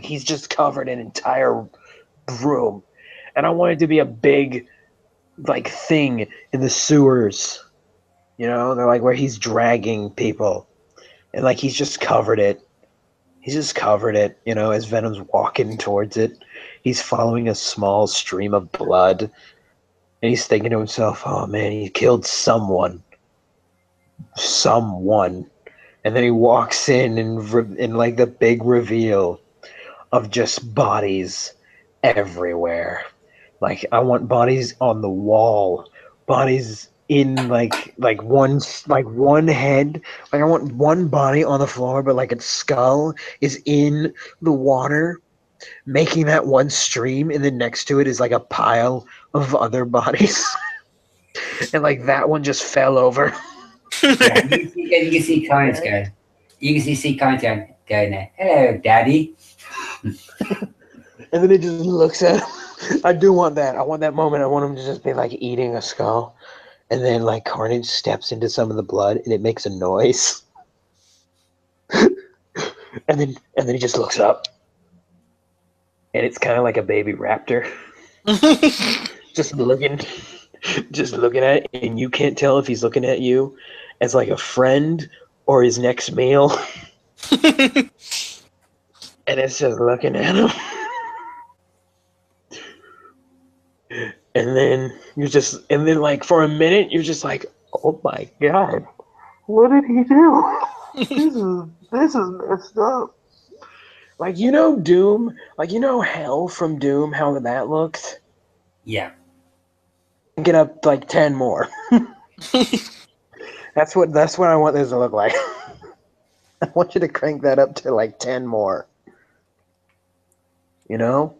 he's just covered an entire room, and I want it to be a big like thing in the sewers. You know, they're like where he's dragging people, and like he's just covered it. He's just covered it, you know, as Venom's walking towards it. He's following a small stream of blood, and he's thinking to himself, "Oh man, he killed someone." And then he walks in and like the big reveal of just bodies everywhere. Like I want bodies on the wall, bodies in like one head. Like I want one body on the floor, but like its skull is in the water, making that one stream, and then next to it is like a pile of other bodies, and like that one just fell over. Yeah, you can see Carnage going. You can see Carnage going there. Hello, Daddy. And then it just looks at him. I do want that. I want that moment. I want him to just be like eating a skull. And then like Carnage steps into some of the blood and it makes a noise. and then he just looks up. And it's kind of like a baby raptor. just looking at it, and you can't tell if he's looking at you as like a friend or his next meal. And it's just looking at him. And then like for a minute you're just like, oh my god, what did he do? this is messed up. Like, you know Doom? Like, you know Hell from Doom, how that looked? Yeah. Get up like 10 more. That's what I want this to look like. I want you to crank that up to like 10 more. You know?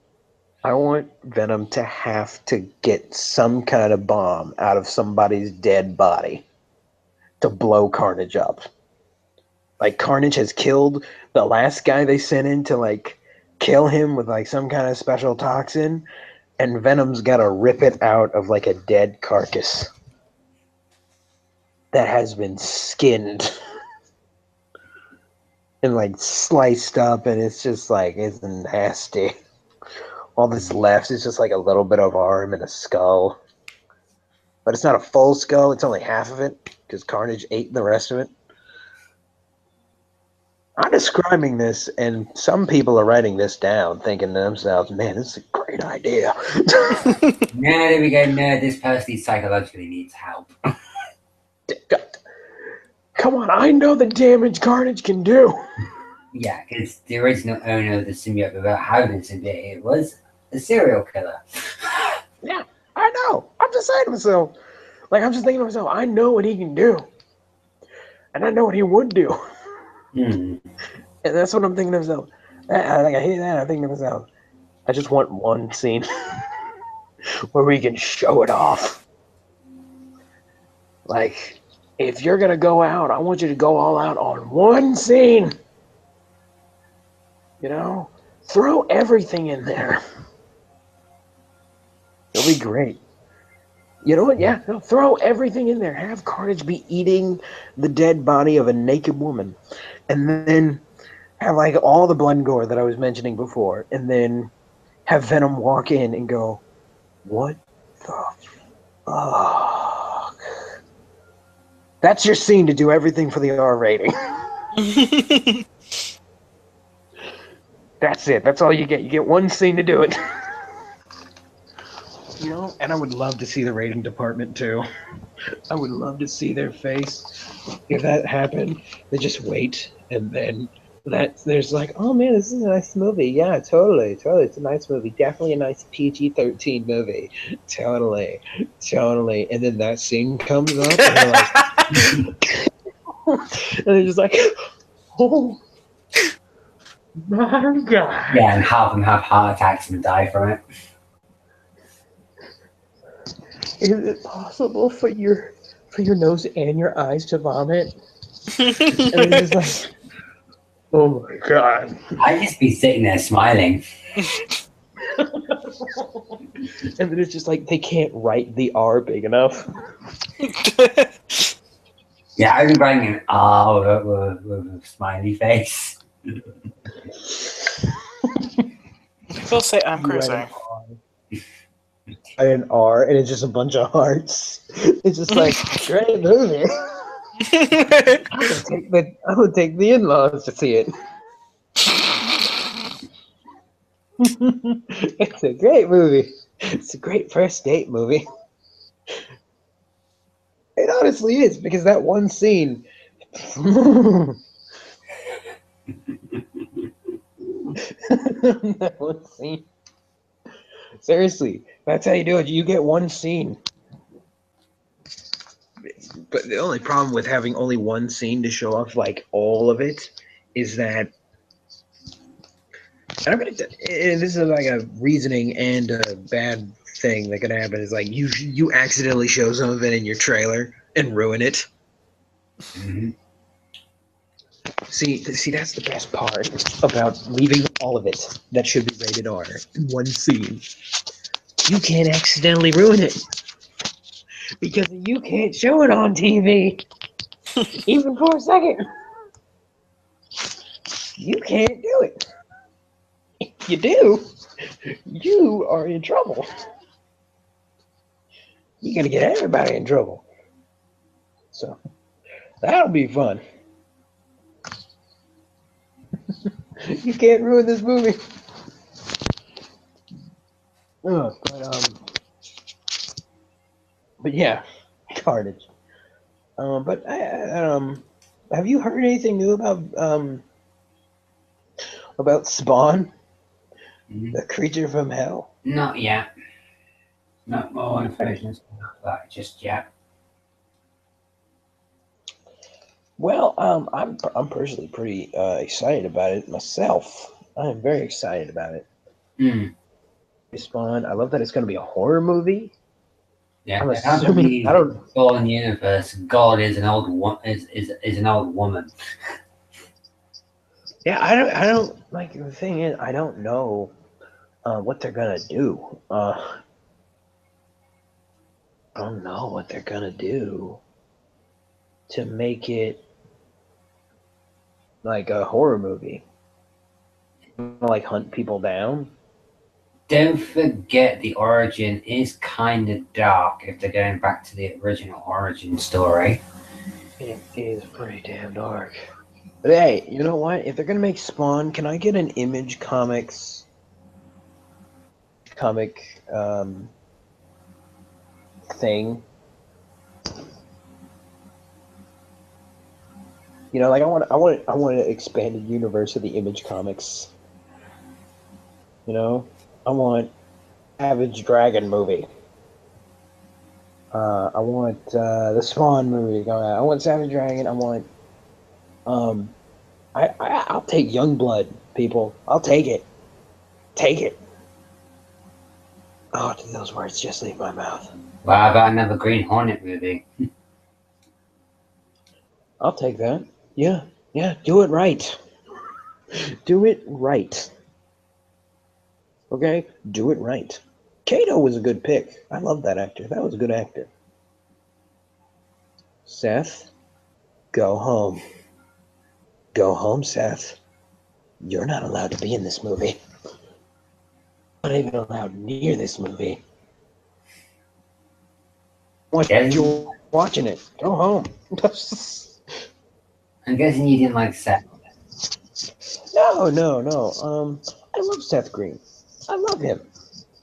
I want Venom to have to get some kind of bomb out of somebody's dead body to blow Carnage up. Like, Carnage has killed the last guy they sent in to, like, kill him with, like, some kind of special toxin, and Venom's gotta rip it out of, like, a dead carcass that has been skinned and, like, sliced up, and it's just, like, it's nasty. All that's left is just like a little bit of arm and a skull. But it's not a full skull, it's only half of it, because Carnage ate the rest of it. I'm describing this, and some people are writing this down, thinking to themselves, man, this is a great idea. Now there we go. No, this person psychologically needs help. Come on, I know the damage Carnage can do. Yeah, because the original owner of the symbiote, without having a symbiote, it was a serial killer. Yeah, I know. I'm just saying to myself, like, I'm just thinking to myself, I know what he can do. And I know what he would do. Mm. And that's what I'm thinking to myself. I hear that, I think to myself, I just want one scene where we can show it off. Like, if you're going to go out, I want you to go all out on one scene. You know? Throw everything in there. It'll be great. You know what? Yeah, no, throw everything in there. Have Carnage be eating the dead body of a naked woman. And then have, like, all the blood and gore that I was mentioning before. And then have Venom walk in and go, what the fuck? That's your scene to do everything for the R rating. That's it. That's all you get. You get one scene to do it. You know, and I would love to see the rating department too. I would love to see their face if that happened. They just wait, and then there's like, oh man, this is a nice movie. Yeah, totally. It's a nice movie. Definitely a nice PG-13 movie. Totally. And then that scene comes up, and they're like, and they're just like, oh my god. Yeah, and half of them have heart attacks and die from it. Is it possible for your nose and your eyes to vomit? And it's just like, oh my god. I'd just be sitting there smiling. And then it's just like they can't write the R big enough. Yeah, I'd be writing an R with a smiley face. People say I'm crazy. An R, and it's just a bunch of hearts. It's just like, great movie. I would take the in-laws to see it. It's a great movie. It's a great first date movie. It honestly is, because that one scene. That one scene. Seriously, that's how you do it. You get one scene. But the only problem with having only one scene to show off like all of it is that, and this is like a reasoning and a bad thing that could happen, is like you accidentally show some of it in your trailer and ruin it. Mm-hmm. See, that's the best part about leaving all of it that should be rated R in one scene. You can't accidentally ruin it because you can't show it on TV, even for a second. You can't do it. If you do, you are in trouble. You're gonna get everybody in trouble. So that'll be fun. You can't ruin this movie. But yeah, Carnage. But have you heard anything new about Spawn, the creature from hell? Not yet. Not more information about that just yet. Well, I'm personally pretty excited about it myself. I am very excited about it. Spawn. I love that it's going to be a horror movie. Yeah, I'm assuming. I don't. Fallen universe. God is an old is an old woman. Yeah, I don't like the thing is I don't know what they're gonna do. I don't know what they're gonna do to make it like a horror movie. Like hunt people down. Don't forget the origin is kind of dark if they're going back to the original origin story. It is pretty damn dark. But hey, you know what? If they're gonna make Spawn, can I get an Image Comics comic thing? You know, like I want an expanded universe of the Image Comics. You know, I want Savage Dragon movie. I want the Spawn movie going out. I want Savage Dragon. I want I'll take Youngblood, people. I'll take it. Take it. Oh, did those words just leave my mouth? Well, how about another Green Hornet movie? I'll take that. Yeah, do it right. Do it right. Okay? Do it right. Kato was a good pick. I love that actor. That was a good actor. Seth, go home. Go home, Seth. You're not allowed to be in this movie. Not even allowed near this movie. You're watching it. Go home. I'm guessing you didn't like Seth. No. I love Seth Green. I love him.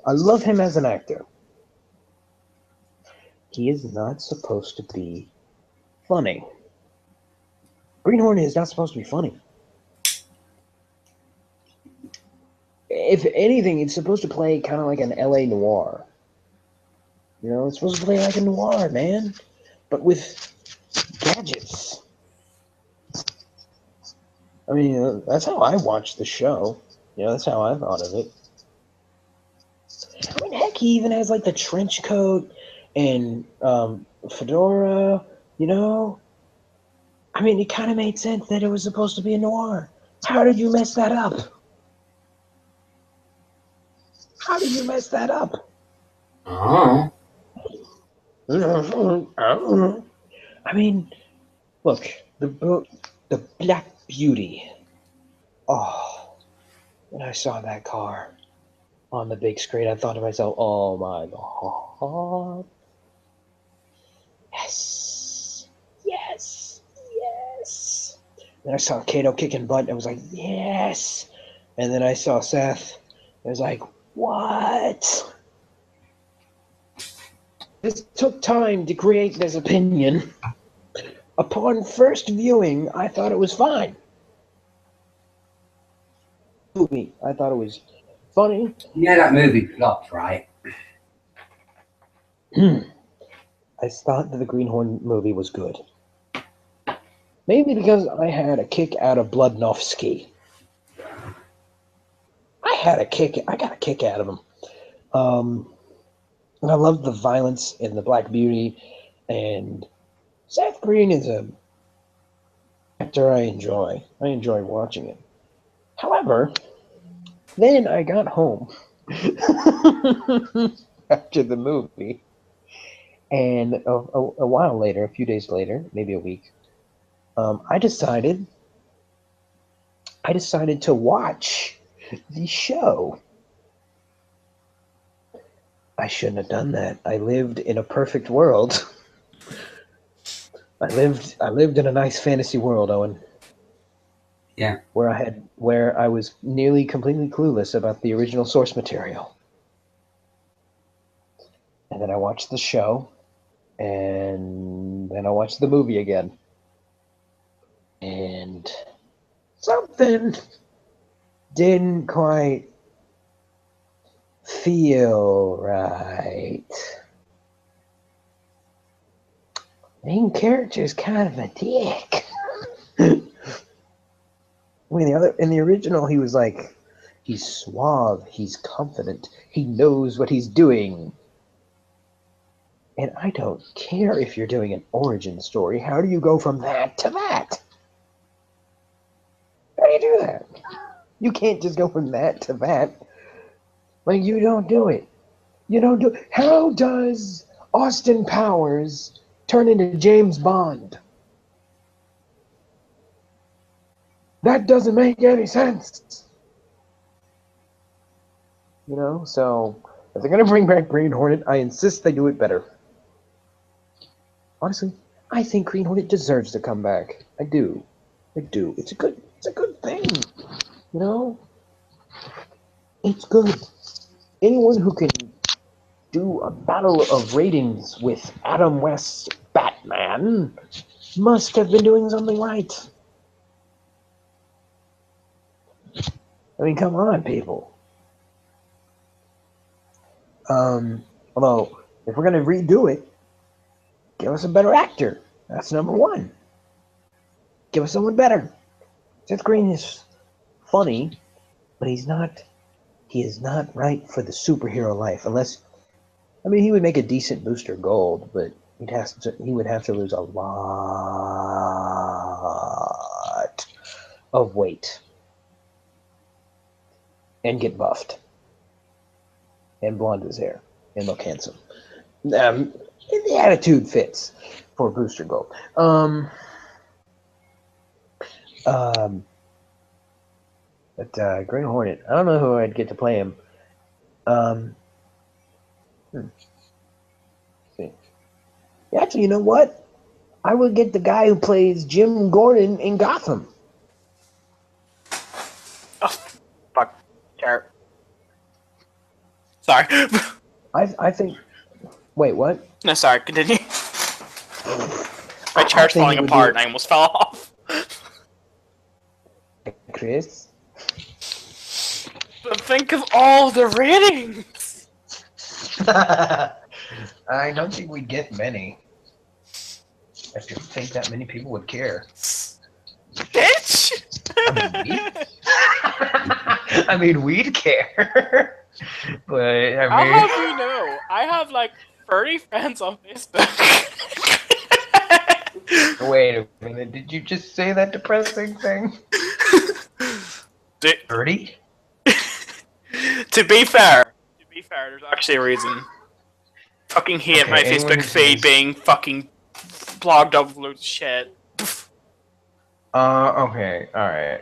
I love him as an actor. He is not supposed to be funny. Green Hornet is not supposed to be funny. If anything, it's supposed to play kind of like an LA noir. You know, it's supposed to play like a noir, man. But with gadgets. I mean, that's how I watched the show. You know, that's how I thought of it. I mean, heck, he even has like the trench coat and fedora, you know? I mean, it kind of made sense that it was supposed to be a noir. How did you mess that up? How did you mess that up? Oh. I mean, look, the Black Beauty. Oh, when I saw that car on the big screen, I thought to myself, oh my God. Yes. Then I saw Kato kicking butt, and I was like, yes. And then I saw Seth, and I was like, what? This took time to create this opinion. Upon first viewing, I thought it was fine. I thought it was funny. Yeah, that movie flopped, right? I thought that the Green Horn movie was good. Maybe because I had a kick out of Bludnovsky. I got a kick out of him. And I love the violence in the Black Beauty, and Seth Green is a actor I enjoy. I enjoy watching it. However, then I got home after the movie, and a while later, a few days later, maybe a week, I decided to watch the show. I shouldn't have done that. I lived in a perfect world. I lived in a nice fantasy world, Owen. Yeah. Where I was nearly completely clueless about the original source material. And then I watched the show, and then I watched the movie again. And something didn't quite feel right. Main character's kind of a dick. I mean, in the original, he was like, he's suave, he's confident, he knows what he's doing. And I don't care if you're doing an origin story. How do you go from that to that? How do you do that? You can't just go from that to that. Like, you don't do it. You don't do it. How does Austin Powers turn into James Bond? That doesn't make any sense. You know, so if they're going to bring back Green Hornet, I insist they do it better. Honestly, I think Green Hornet deserves to come back. I do. It's a good thing. You know? It's good. Anyone who can do a battle of ratings with Adam West's Batman must have been doing something right. I mean, come on, people. Although, if we're going to redo it, give us a better actor. That's number one. Give us someone better. Seth Green is funny, but he is not right for the superhero life. Unless, I mean, he would make a decent Booster Gold, but he would have to lose a lot of weight and get buffed and blonde his hair and look handsome. The attitude fits for Booster Gold. But Green Hornet, I don't know who I'd get to play him. See. Actually, you know what? I would get the guy who plays Jim Gordon in Gotham. Oh, fuck. Sure. Sorry. I think. Wait, what? No, sorry. Continue. My chair's falling apart and I almost fell off. Chris? But think of all the ratings! I don't think we'd get many. I don't think that many people would care. Bitch! I mean, we'd care. But, I I'll mean... have you know, I have like 30 friends on Facebook. Wait a minute, did you just say that depressing thing? 30? To be fair, there's actually a reason. Fucking hate my Facebook feed being fucking blogged up with loads of shit. Okay, alright.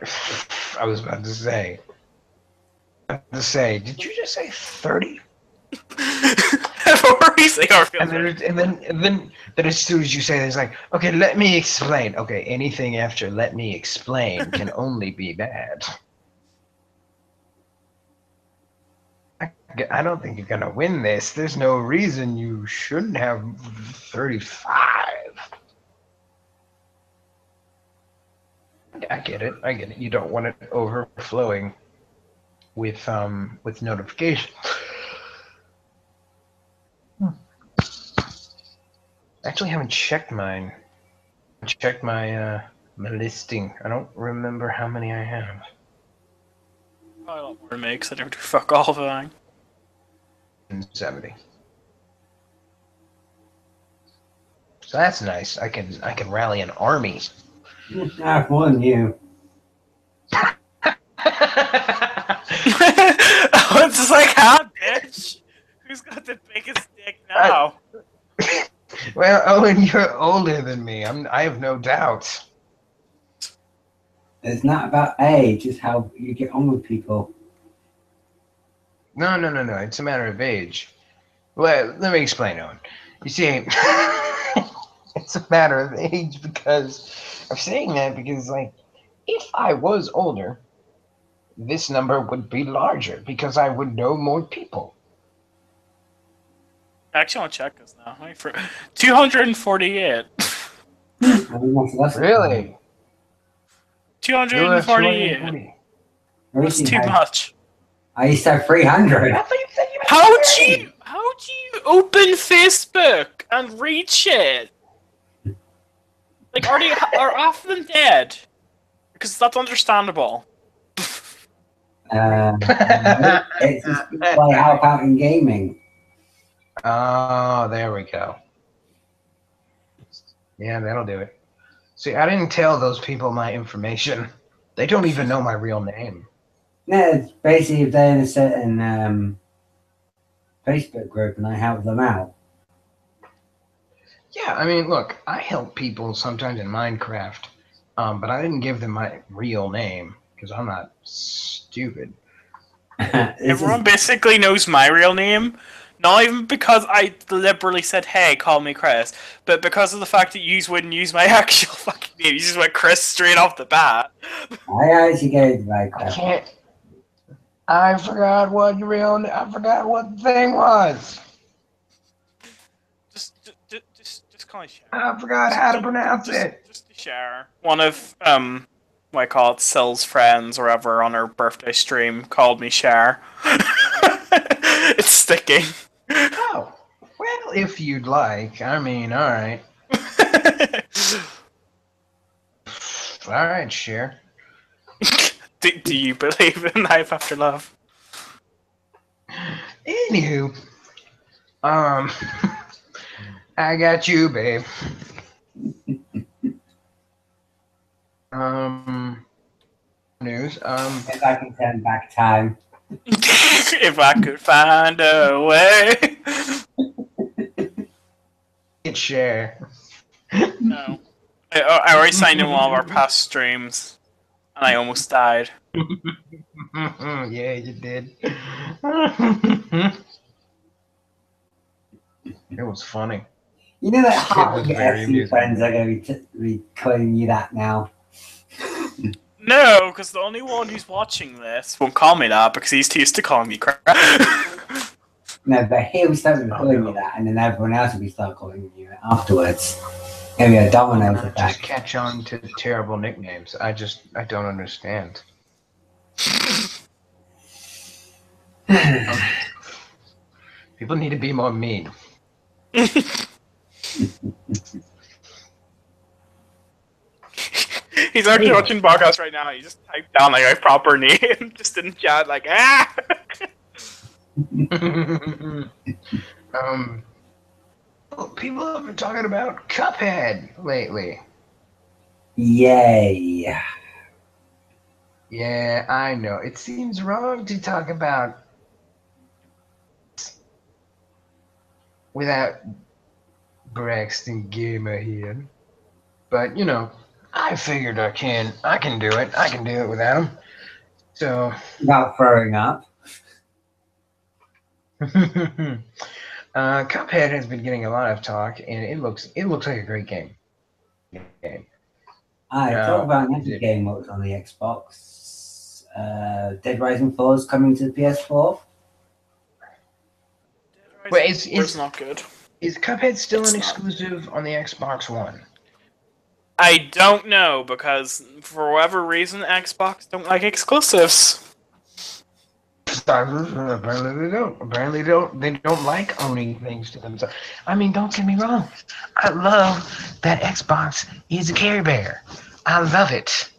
I was about to say. Did you just say 30? What were you saying? And then as soon as you say this, like, okay, let me explain. Okay, anything after let me explain can only be bad. I don't think you're gonna win this. There's no reason you shouldn't have 35. I get it. You don't want it overflowing with notifications. I actually haven't checked mine. Checked my listing. I don't remember how many I have. Probably a lot more to me because I never do fuck all of it. 70. So that's nice. I can rally an army. I've won you. It's just like, bitch? Who's got the biggest dick now? Well, Owen, you're older than me. I have no doubt. It's not about age, it's how you get on with people. No. It's a matter of age. Well, let me explain, Owen. You see, it's a matter of age because I'm saying that because, like, if I was older, this number would be larger because I would know more people. I actually want to check this now. Wait for 248. Really? 248. That's too much. I used to have 300. How'd you open Facebook and read shit? Like, are half of them dead? Because that's understandable. It's just play help out in gaming. Oh, there we go. Yeah, that'll do it. See, I didn't tell those people my information. They don't even know my real name. Yeah, it's basically if they're in a certain Facebook group and I help them out. Yeah, I mean, look, I help people sometimes in Minecraft, but I didn't give them my real name because I'm not stupid. Everyone basically knows my real name. Not even because I deliberately said, hey, call me Chris, but because of the fact that you wouldn't use my actual fucking name. You just went Chris straight off the bat. I actually go to Minecraft. I forgot what the thing was. Just call me Cher. I forgot how to pronounce it. Just to share. One of, what I call it, Sill's friends or whatever on her birthday stream called me Cher. It's sticking. Oh, well, if you'd like. I mean, all right. All right, Cher. Do you believe in life after love? Anywho, I got you, babe. News. If I can turn back time. If I could find a way. It's Cher. No. I already signed in one of our past streams, and I almost died. Yeah, you did. It was funny. You know that It half was of your very FC amusing. friends are going to be calling you that now. No, because the only one who's watching this won't call me that because he's too used to calling me crap. No, but he'll start calling you that, and then everyone else will be start calling you it afterwards. Maybe a dominoes Just effect. catch on to terrible nicknames. I don't understand. People need to be more mean. He's actually watching podcast right now. He just typed down like a proper name just in chat, like ah. People have been talking about Cuphead lately. Yay. Yeah, I know. It seems wrong to talk about without Braxton Gamer here. But, you know, I figured I can do it. I can do it without him. So Without throwing up. Cuphead has been getting a lot of talk, and it looks like a great game. Talk about another game that was on the Xbox. Dead Rising 4 is coming to the PS4. Wait, it's not good. Is Cuphead still an exclusive on the Xbox One? I don't know because for whatever reason, Xbox don't like exclusives. Apparently they don't. Apparently they don't like owning things to themselves. I mean, don't get me wrong. I love that Xbox is a Care Bear. I love it.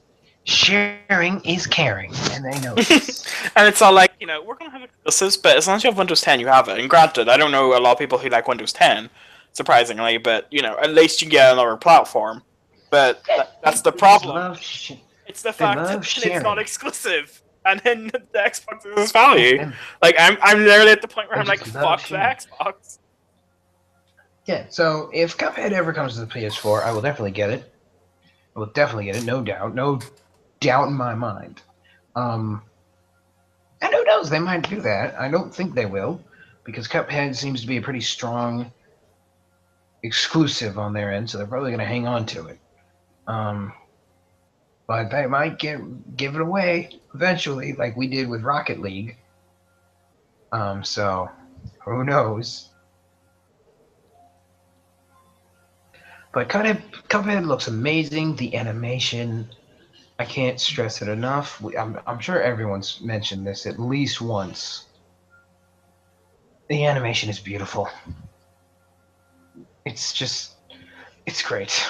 Sharing is caring, and they know this. And it's all like, you know, we're gonna have exclusives, but as long as you have Windows 10, you have it. And granted, I don't know a lot of people who like Windows 10, surprisingly, but you know, at least you get another platform. But that's the problem. It's the fact that it's not exclusive, and then the Xbox loses value. Like I'm literally at the point where I'm like, fuck the Xbox. Yeah. So if Cuphead ever comes to the PS4, I will definitely get it. I will definitely get it, no doubt in my mind. And who knows? They might do that. I don't think they will, because Cuphead seems to be a pretty strong exclusive on their end, so they're probably going to hang on to it. But they might give it away eventually, like we did with Rocket League. So who knows? But Cuphead looks amazing. The animation, I can't stress it enough. I'm sure everyone's mentioned this at least once. The animation is beautiful. It's great.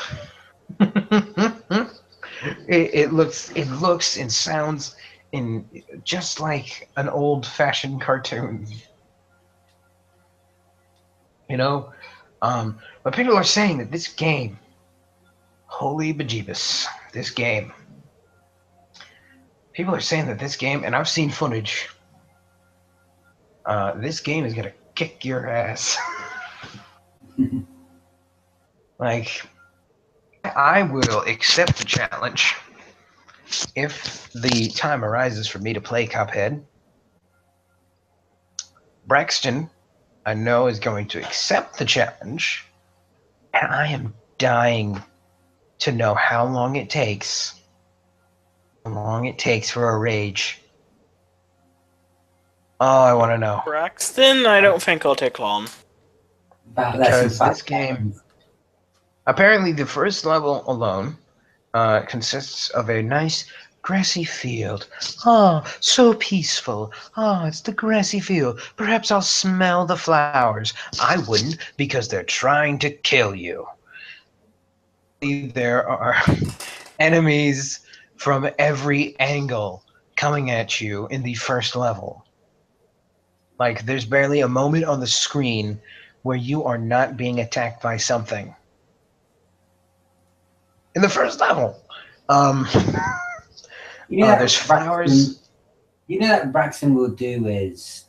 It looks and sounds just like an old-fashioned cartoon. You know, but people are saying that this game, holy bejeebus, this game. People are saying that this game, and I've seen footage. This game is gonna kick your ass. Like, I will accept the challenge if the time arises for me to play Cuphead. Braxton, I know, is going to accept the challenge, and I am dying to know how long it takes. How long it takes for a rage. Oh, I want to know. Braxton, I don't think it'll take long. Because this game, apparently the first level alone consists of a nice grassy field. Oh, so peaceful. Oh, it's the grassy field. Perhaps I'll smell the flowers. I wouldn't, because they're trying to kill you. There are enemies from every angle coming at you in the first level. Like, there's barely a moment on the screen where you are not being attacked by something. In the first level. There's flowers. You know what Braxton will do is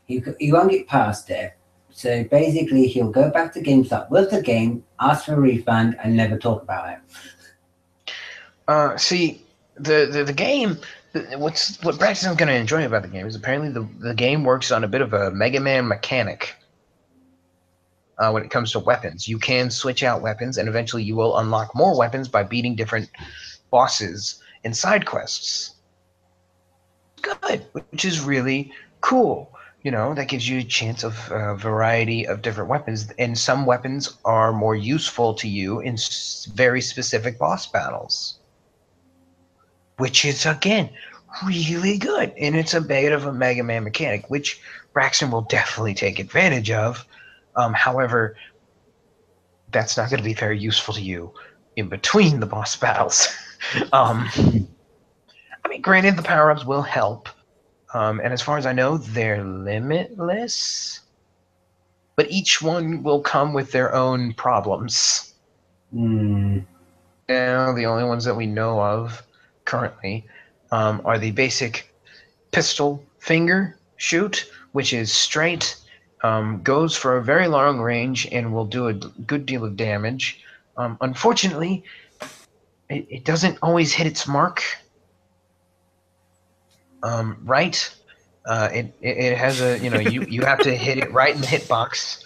he won't get past it. So basically he'll go back to GameStop with the game, ask for a refund, and never talk about it. See, the game, what Braxton's going to enjoy about the game is apparently the game works on a bit of a Mega Man mechanic. when it comes to weapons. You can switch out weapons, and eventually you will unlock more weapons by beating different bosses in side quests. Good, which is really cool. That gives you a chance of a variety of different weapons, and some weapons are more useful to you in very specific boss battles, which is, again, really good. And it's a bit of a Mega Man mechanic, which Braxton will definitely take advantage of. However, that's not going to be very useful to you in between the boss battles. Granted, the power-ups will help. And as far as I know, they're limitless. But each one will come with their own problems. Mm. Now, the only ones that we know of currently are the basic pistol finger shoot, which is straight, goes for a very long range, and will do a good deal of damage. Unfortunately, it doesn't always hit its mark. Right. It has a you have to hit it right in the hitbox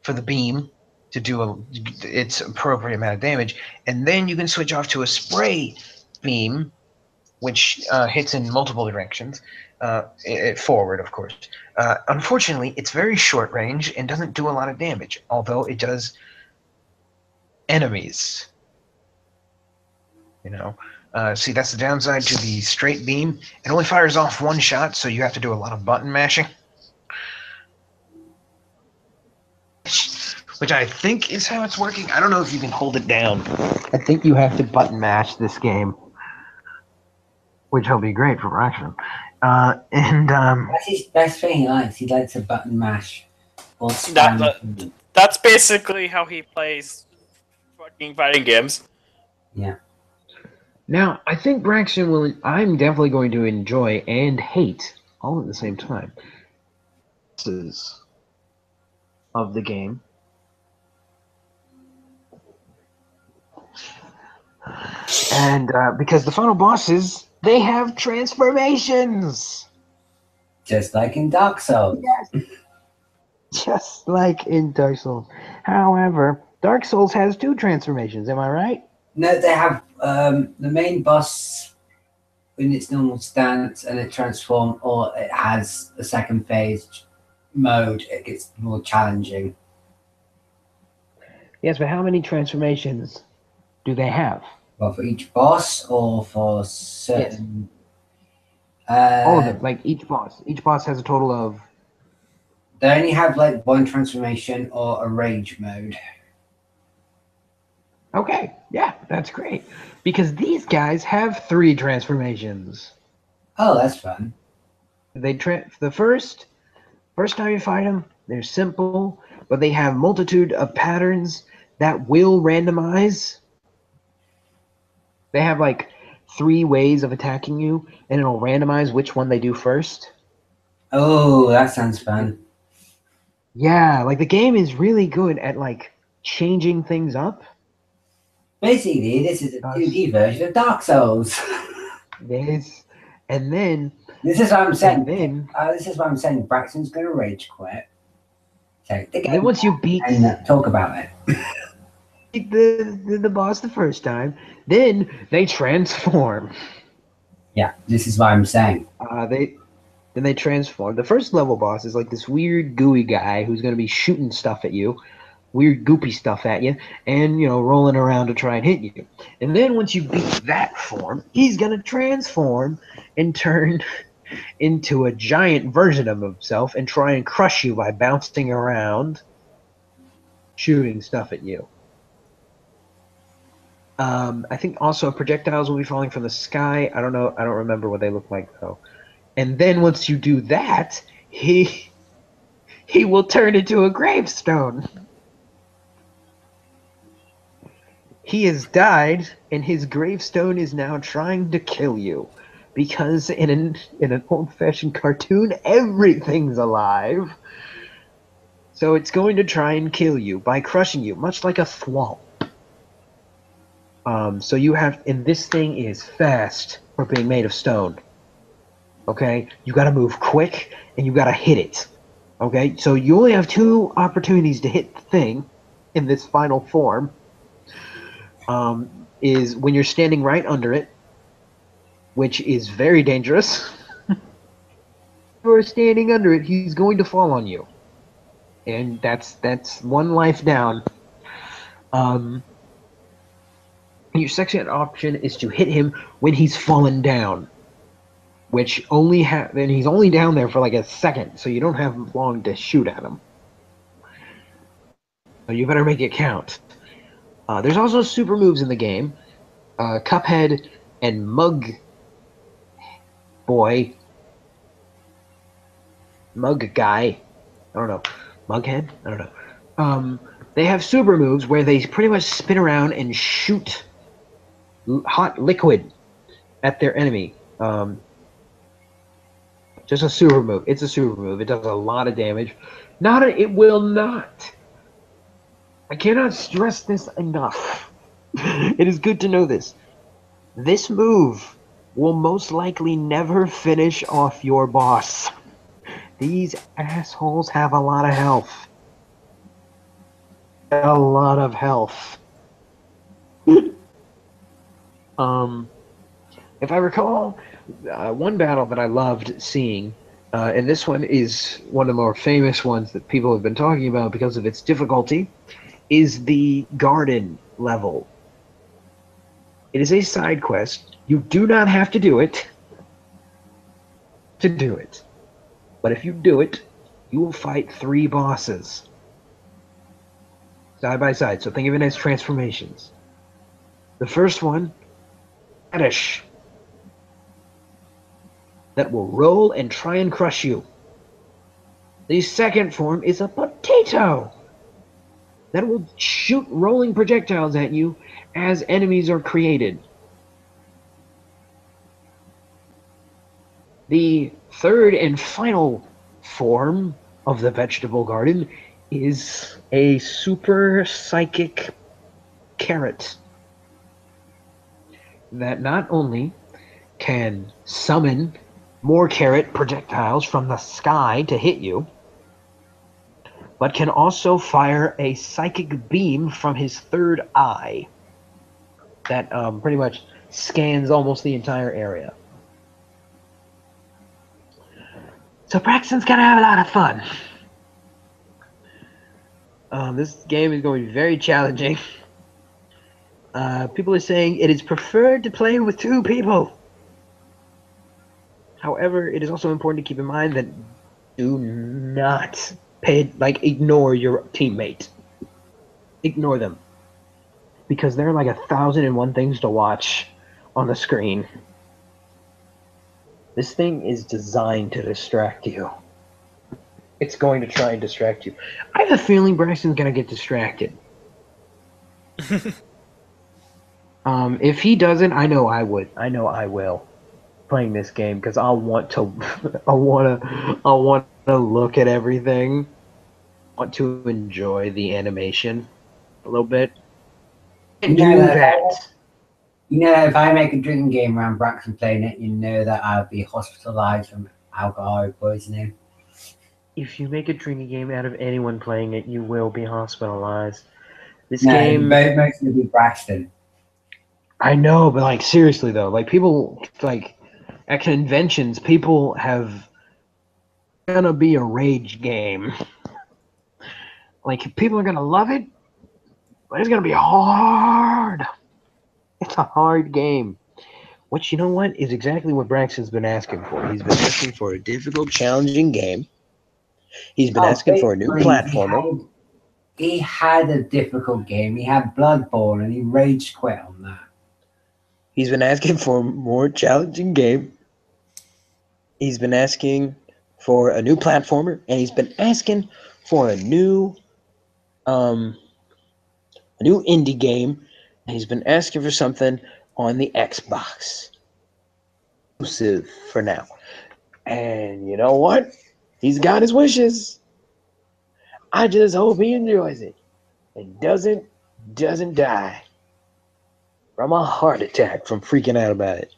for the beam to do its appropriate amount of damage, and then you can switch off to a spray beam, which hits in multiple directions, forward, of course. Unfortunately, it's very short range and doesn't do a lot of damage, although it does enemies. See, that's the downside to the straight beam. It only fires off one shot, so you have to do a lot of button mashing. Which I think is how it's working. I don't know if you can hold it down. I think you have to button mash this game. Which will be great for action. That's his best thing he likes. He likes a button mash. Or That's basically how he plays fucking fighting games. Yeah. Now, I think Braxton will... I'm definitely going to enjoy and hate all at the same time. Of the game. And because the final bosses, they have transformations! Just like in Dark Souls. Yes. Just like in Dark Souls. However, Dark Souls has 2 transformations, am I right? No, they have the main boss in its normal stance and it transforms, or it has a second phase mode. It gets more challenging. Yes, but how many transformations do they have? Well, for each boss or for certain... All of them, like each boss. Each boss has a total of... They only have like 1 transformation or a rage mode. Okay, yeah, that's great. Because these guys have 3 transformations. Oh, that's fun. The first time you fight them, they're simple, but they have multitude of patterns that will randomize. They have like 3 ways of attacking you, and it'll randomize which one they do first. Oh, that sounds fun. Yeah, like the game is really good at like changing things up. Basically, this is a 2D version of Dark Souls. This, and then this is what I'm saying. This is what I'm saying. Braxton's gonna rage quit. Take the game. Then once you beat and talk about it. Beat the boss the first time, then they transform. Yeah, this is what I'm saying. They transform. The first level boss is like this weird gooey guy who's gonna be shooting stuff at you. Weird goopy stuff at you, and rolling around to try and hit you. And then once you beat that form, he's gonna transform and turn into a giant version of himself and try and crush you by bouncing around, shooting stuff at you. I think also projectiles will be falling from the sky. I don't know. I don't remember what they look like though. And then once you do that, he will turn into a gravestone. He has died, and his gravestone is now trying to kill you. Because in an old-fashioned cartoon, everything's alive. So it's going to try and kill you by crushing you, much like a thwomp. So you have... And this thing is fast for being made of stone. Okay? You gotta move quick, and you gotta hit it. Okay, so you only have 2 opportunities to hit the thing in this final form. Is when you're standing right under it, which is very dangerous. You're standing under it, he's going to fall on you, and that's 1 life down. Your second option is to hit him when he's fallen down, which and he's only down there for like a second, so you don't have long to shoot at him. So you better make it count. There's also super moves in the game. Cuphead and Mug Guy, I don't know, Mughead, I don't know. They have super moves where they pretty much spin around and shoot hot liquid at their enemy. Just a super move. It's a super move. It does a lot of damage. It will not. I cannot stress this enough. It is good to know this. This move will most likely never finish off your boss. These assholes have a lot of health. A lot of health. If I recall, one battle that I loved seeing, and this one is one of the more famous ones that people have been talking about because of its difficulty, is the garden level. It is a side quest. You do not have to do it to do it. But if you do it, you will fight 3 bosses side by side. So think of it as transformations. The first one, Radish, that will roll and try and crush you. The second form is a potato that will shoot rolling projectiles at you as enemies are created. The third and final form of the vegetable garden is a super psychic carrot that not only can summon more carrot projectiles from the sky to hit you, but can also fire a psychic beam from his third eye that pretty much scans almost the entire area. So Braxton's gonna have a lot of fun. This game is going to be very challenging. People are saying it is preferred to play with 2 people. However, it is also important to keep in mind that do not ignore your teammate. Ignore them. Because there are like 1,001 things to watch on the screen. This thing is designed to distract you. It's going to try and distract you. I have a feeling Braxton's going to get distracted. If he doesn't, I know I would. I know I will. Playing this game because I'll want to look at everything. I want to enjoy the animation a little bit. And do that. You know, if I make a drinking game around Braxton playing it, you know that I'll be hospitalized from alcohol poisoning. If you make a drinking game out of anyone playing it, you will be hospitalized. This No, game mostly be Braxton. I know, but like seriously though, like people like at conventions, people have gonna be a rage game. Like people are gonna love it, but it's gonna be hard. It's a hard game. Which you know what is exactly what Braxton's been asking for. He's been asking for a difficult, challenging game. He's been asking for a new platformer. He had a difficult game. He had Bloodborne and he rage quit on that. He's been asking for a more challenging game. He's been asking for a new platformer, and he's been asking for a new indie game. And he's been asking for something on the Xbox. Exclusive for now. And you know what? He's got his wishes. I just hope he enjoys it and doesn't die from a heart attack from freaking out about it.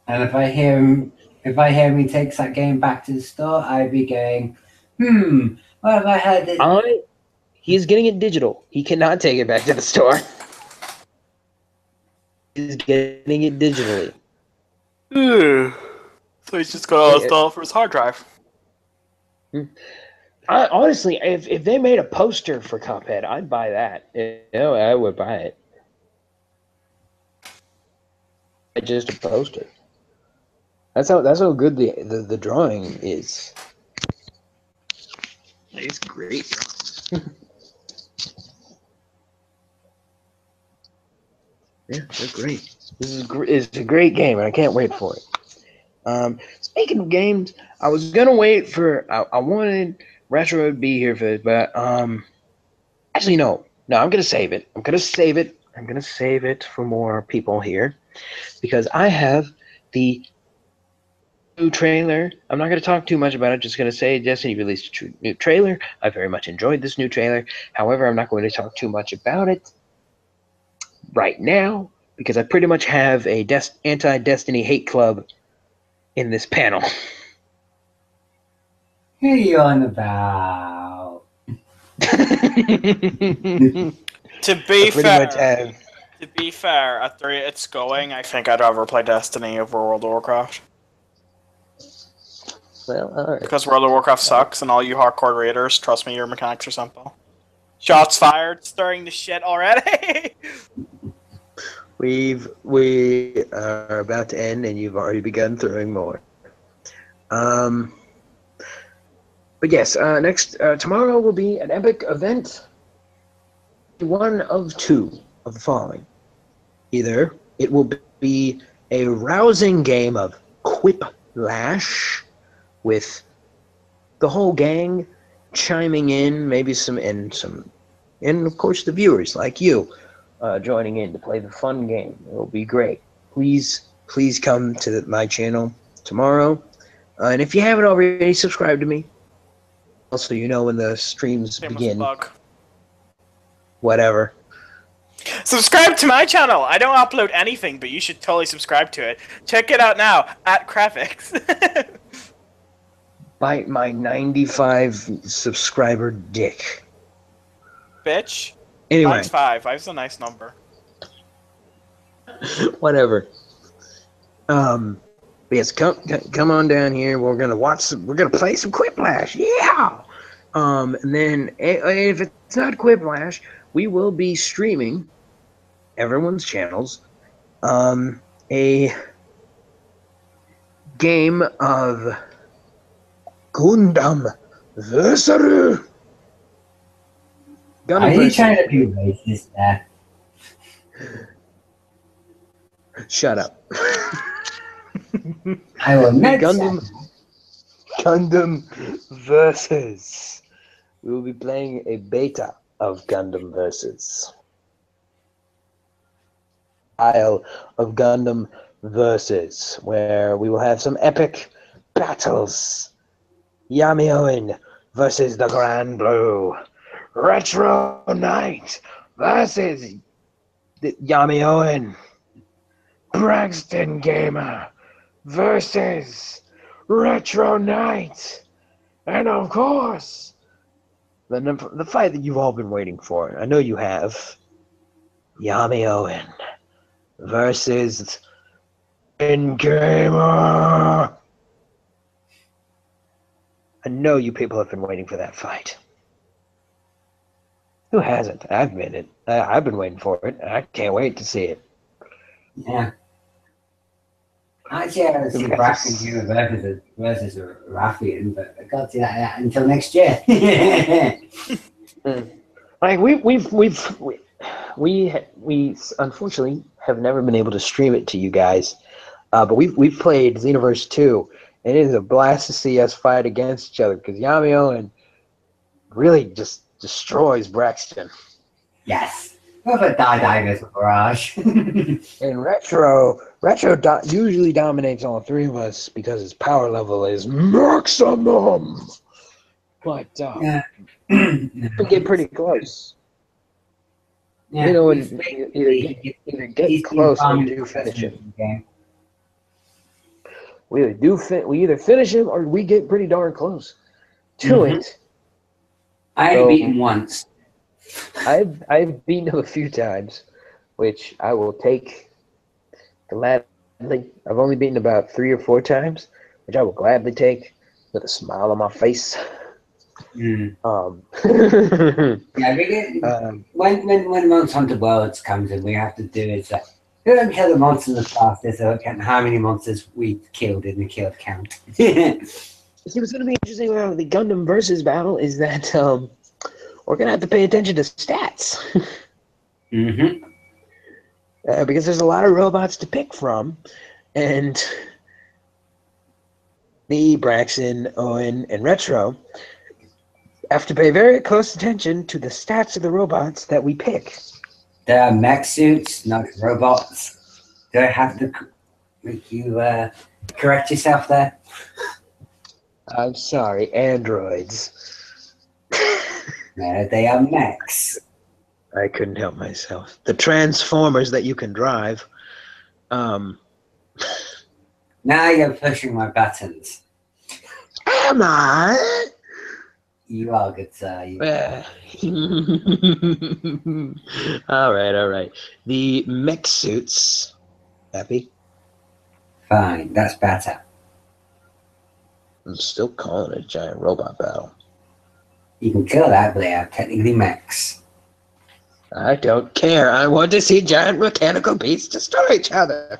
And if I hear him if I hear he takes that game back to the store, I'd be going, what have I heard? He's getting it digital. He cannot take it back to the store. He's getting it digitally. So he's just gonna install it for his hard drive. Honestly, if they made a poster for Cuphead, I'd buy that. I would buy it. Just a poster. That's how good the drawing is. It's great drawings. Yeah, they're great. It's a great game, and I can't wait for it. Speaking of games, I was gonna wait for. I wanted Retro to be here for this, but actually no. I'm gonna save it. I'm gonna save it for more people here, because I have the new trailer. I'm not gonna talk too much about it. Just gonna say Destiny released a new trailer. I very much enjoyed this new trailer. However, I'm not going to talk too much about it right now, because I pretty much have a anti-Destiny hate club in this panel. Who are you on about? To be fair, at the rate it's going, I think I'd rather play Destiny over World of Warcraft. Well, all right. Because World of Warcraft sucks, and all you hardcore raiders, trust me, your mechanics are simple. Shots fired, stirring the shit already. We are about to end, and you've already begun throwing more. But yes, tomorrow will be an epic event. One of two of the following: either it will be a rousing game of Quiplash, with the whole gang chiming in, maybe and of course the viewers like you joining in to play the fun game. It will be great. Please come to my channel tomorrow, and if you haven't already, subscribe to me. Also, when the streams begin. Whatever. Subscribe to my channel. I don't upload anything, but you should totally subscribe to it. Check it out now at Graphics. Bite my 95 subscriber dick. Bitch. Anyway. Mine's 5. 5's a nice number. Whatever. But yes, come on down here. We're gonna play some Quiplash. Yeah. And then if it's not Quiplash, we will be streaming everyone's channels a game of Gundam Versaru. Are you trying to be racist there? Shut up. I will not. Gundam Versus. We will be playing a beta of Gundam Versus. Style of Gundam Versus, where we will have some epic battles. Yamioen versus the Grand Blue. Retro Knight versus Yamioen. Braxton Gamer versus Retro Knight. And of course, the fight that you've all been waiting for. I know you have. Yamioen versus Gamer. I know you people have been waiting for that fight. Who hasn't? I've been waiting for it. I can't wait to see it. Yeah. Actually, I want to see Braxton Gamer versus Raffian, but I can't see that until next year. Like we unfortunately have never been able to stream it to you guys, but we've played Xenoverse 2, and it is a blast to see us fight against each other, because Yamioen really just destroys Braxton. Yes. What about Divers Barrage? And Retro usually dominates all three of us because his power level is maximum. But we get pretty close. Yeah, either get close or do finish it. we either finish him or we get pretty darn close to Mhm. it. I ain't So- beaten once. I've beaten him a few times, which I will take gladly. I've only beaten about 3 or 4 times, which I will gladly take with a smile on my face. Mm. Um, Yeah, we get, um, when Monster Hunter Worlds comes in, we have to do is that we don't kill the monsters the fastest, or count how many monsters we killed in the kill count. see, what's going to be interesting about the Gundam versus battle is that we're going to have to pay attention to stats. Mm-hmm. Because there's a lot of robots to pick from, and me, Braxton, Owen, and Retro have to pay very close attention to the stats of the robots that we pick. There are mech suits, not robots. Do I have to make you correct yourself there? I'm sorry, androids. No, they are mechs. I couldn't help myself. The transformers that you can drive. Now you're pushing my buttons. Am I? You are good, sir. You all right. The mech suits. Happy? fine. That's better. I'm still calling it a giant robot battle. You can kill that, but they are technically mechs. I don't care. I want to see giant mechanical beasts destroy each other.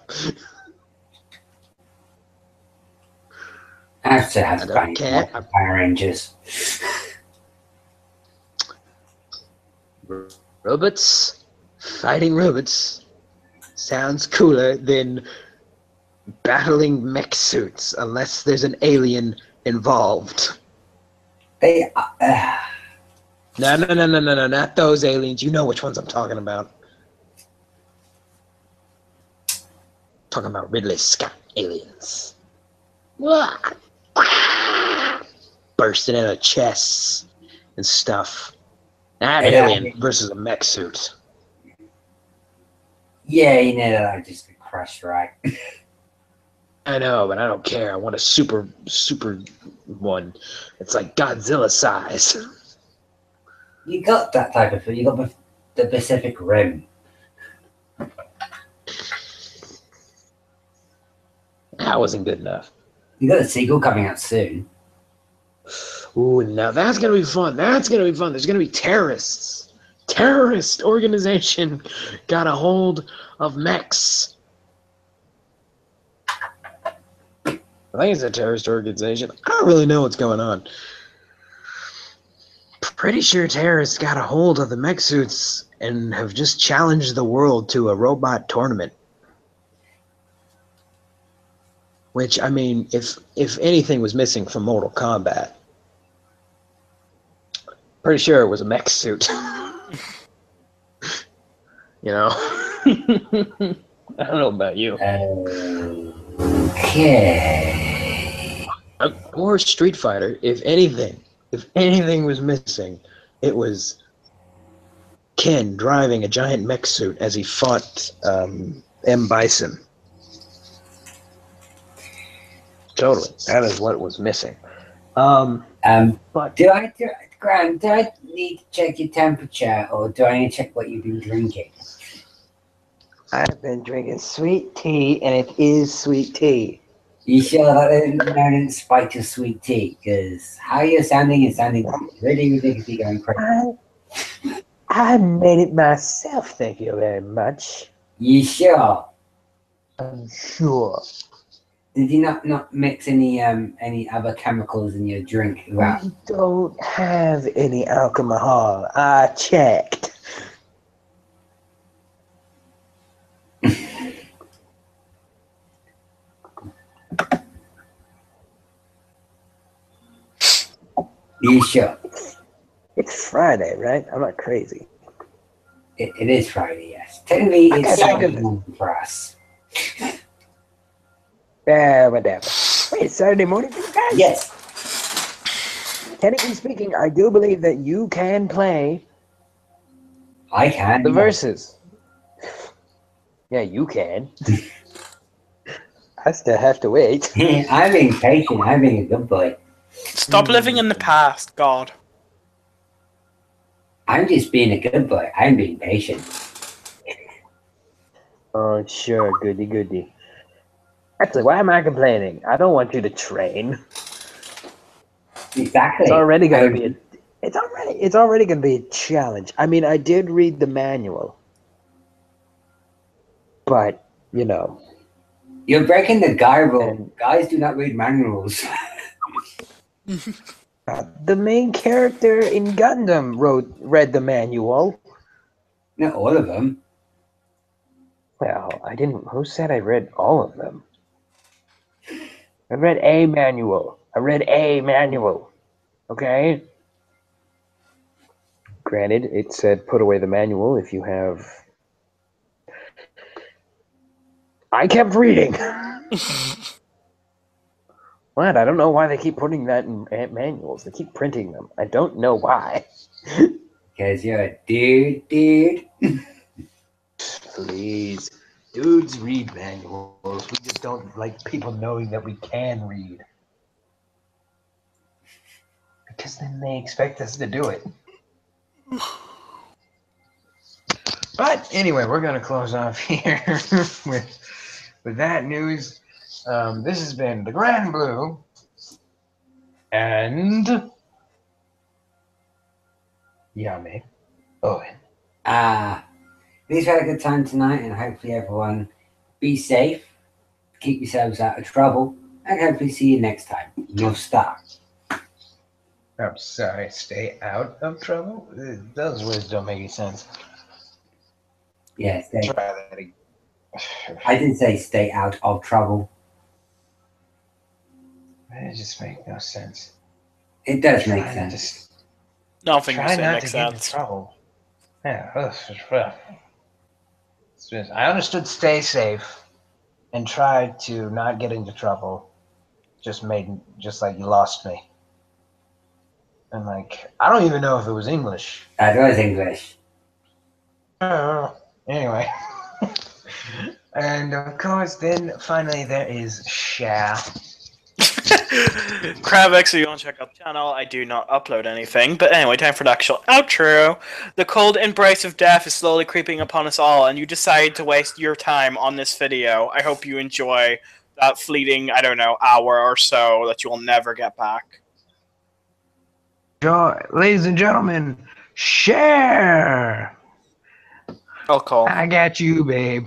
After has I don't funny care. Power Rangers. Robots fighting robots sounds cooler than battling mech suits, unless there's an alien involved. They No, not those aliens. You know which ones I'm talking about. Talking about Ridley Scott aliens. Bursting out of chests and stuff. Not Yeah. alien versus a mech suit. yeah, you know that I just get crushed, right? I know, but I don't care. I want a super one. It's like Godzilla size. You got that type of food. You got the Pacific Rim. That wasn't good enough. You got a sequel coming out soon. Ooh, now that's gonna be fun. That's gonna be fun. There's gonna be terrorists. Terrorist organization got a hold of mechs. I think it's a terrorist organization. I don't really know what's going on. Pretty sure terrorists got a hold of the mech suits and have just challenged the world to a robot tournament. Which, I mean, if anything was missing from Mortal Kombat, pretty sure it was a mech suit. You know? I don't know about you. Okay. Or Street Fighter, if anything was missing, it was Ken driving a giant mech suit as he fought M. Bison. Totally. That is what was missing. But Grant, do I need to check your temperature, or do I need to check what you've been drinking? I've been drinking sweet tea, and it is sweet tea. You sure that didn't spike your sweet tea? Because how you're sounding is sounding really ridiculously going crazy. I made it myself, thank you very much. You sure? I'm sure. Did you not mix any other chemicals in your drink? Wow. We don't have any alcohol. I checked. You sure? It's Friday, right? I'm not crazy. It is Friday, yes. Technically, Okay, it's think Saturday of it. morning for us. Yeah, whatever. Wait, it's Saturday morning for you guys? Yes. Technically speaking, I do believe that you can play I can. the verses. Yeah, you can. I still have to wait. I'm being patient. I'm being a good boy. Stop living in the past, God. I'm just being a good boy. I'm being patient. Oh, sure, goody goody. Actually, why am I complaining? I don't want you to train. Exactly. It's already gonna be it's already gonna be a challenge. I mean, I did read the manual, but you know, You're breaking the guy rule. And- Guys do not read manuals. the main character in Gundam read the manual. Not all of them. Well, I didn't. Who said I read all of them? I read a manual. Okay. Granted, it said put away the manual if you have. I kept reading. What? I don't know why they keep putting that in manuals. They keep printing them. I don't know why. Because you're a dude. Please. Dudes read manuals. We just don't like people knowing that we can read. Because then they expect us to do it. But anyway, we're going to close off here with that news. This has been the Grand Blue. And Yame Owen. Please had a good time tonight, and hopefully everyone be safe, keep yourselves out of trouble, and hopefully see you next time. Your star. I'm sorry, stay out of trouble? Those words don't make any sense. Yeah, Try that again. I did say stay out of trouble. It just makes no sense. It does Try make not sense. Nothing you Try say not makes to get into sense. trouble. Yeah, I understood stay safe and try to not get into trouble. Just like you lost me. And like, I don't even know if it was English. That was English. Anyway. And of course, then finally there is Cher. Cravex, if you want to check out the channel, I do not upload anything. But anyway, time for the actual outro. The cold embrace of death is slowly creeping upon us all, and you decide to waste your time on this video. I hope you enjoy that fleeting, I don't know, hour or so that you will never get back. Ladies and gentlemen, Cher! I'll call. I got you, babe.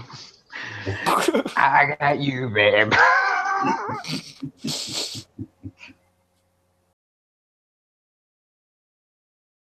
I got you, babe.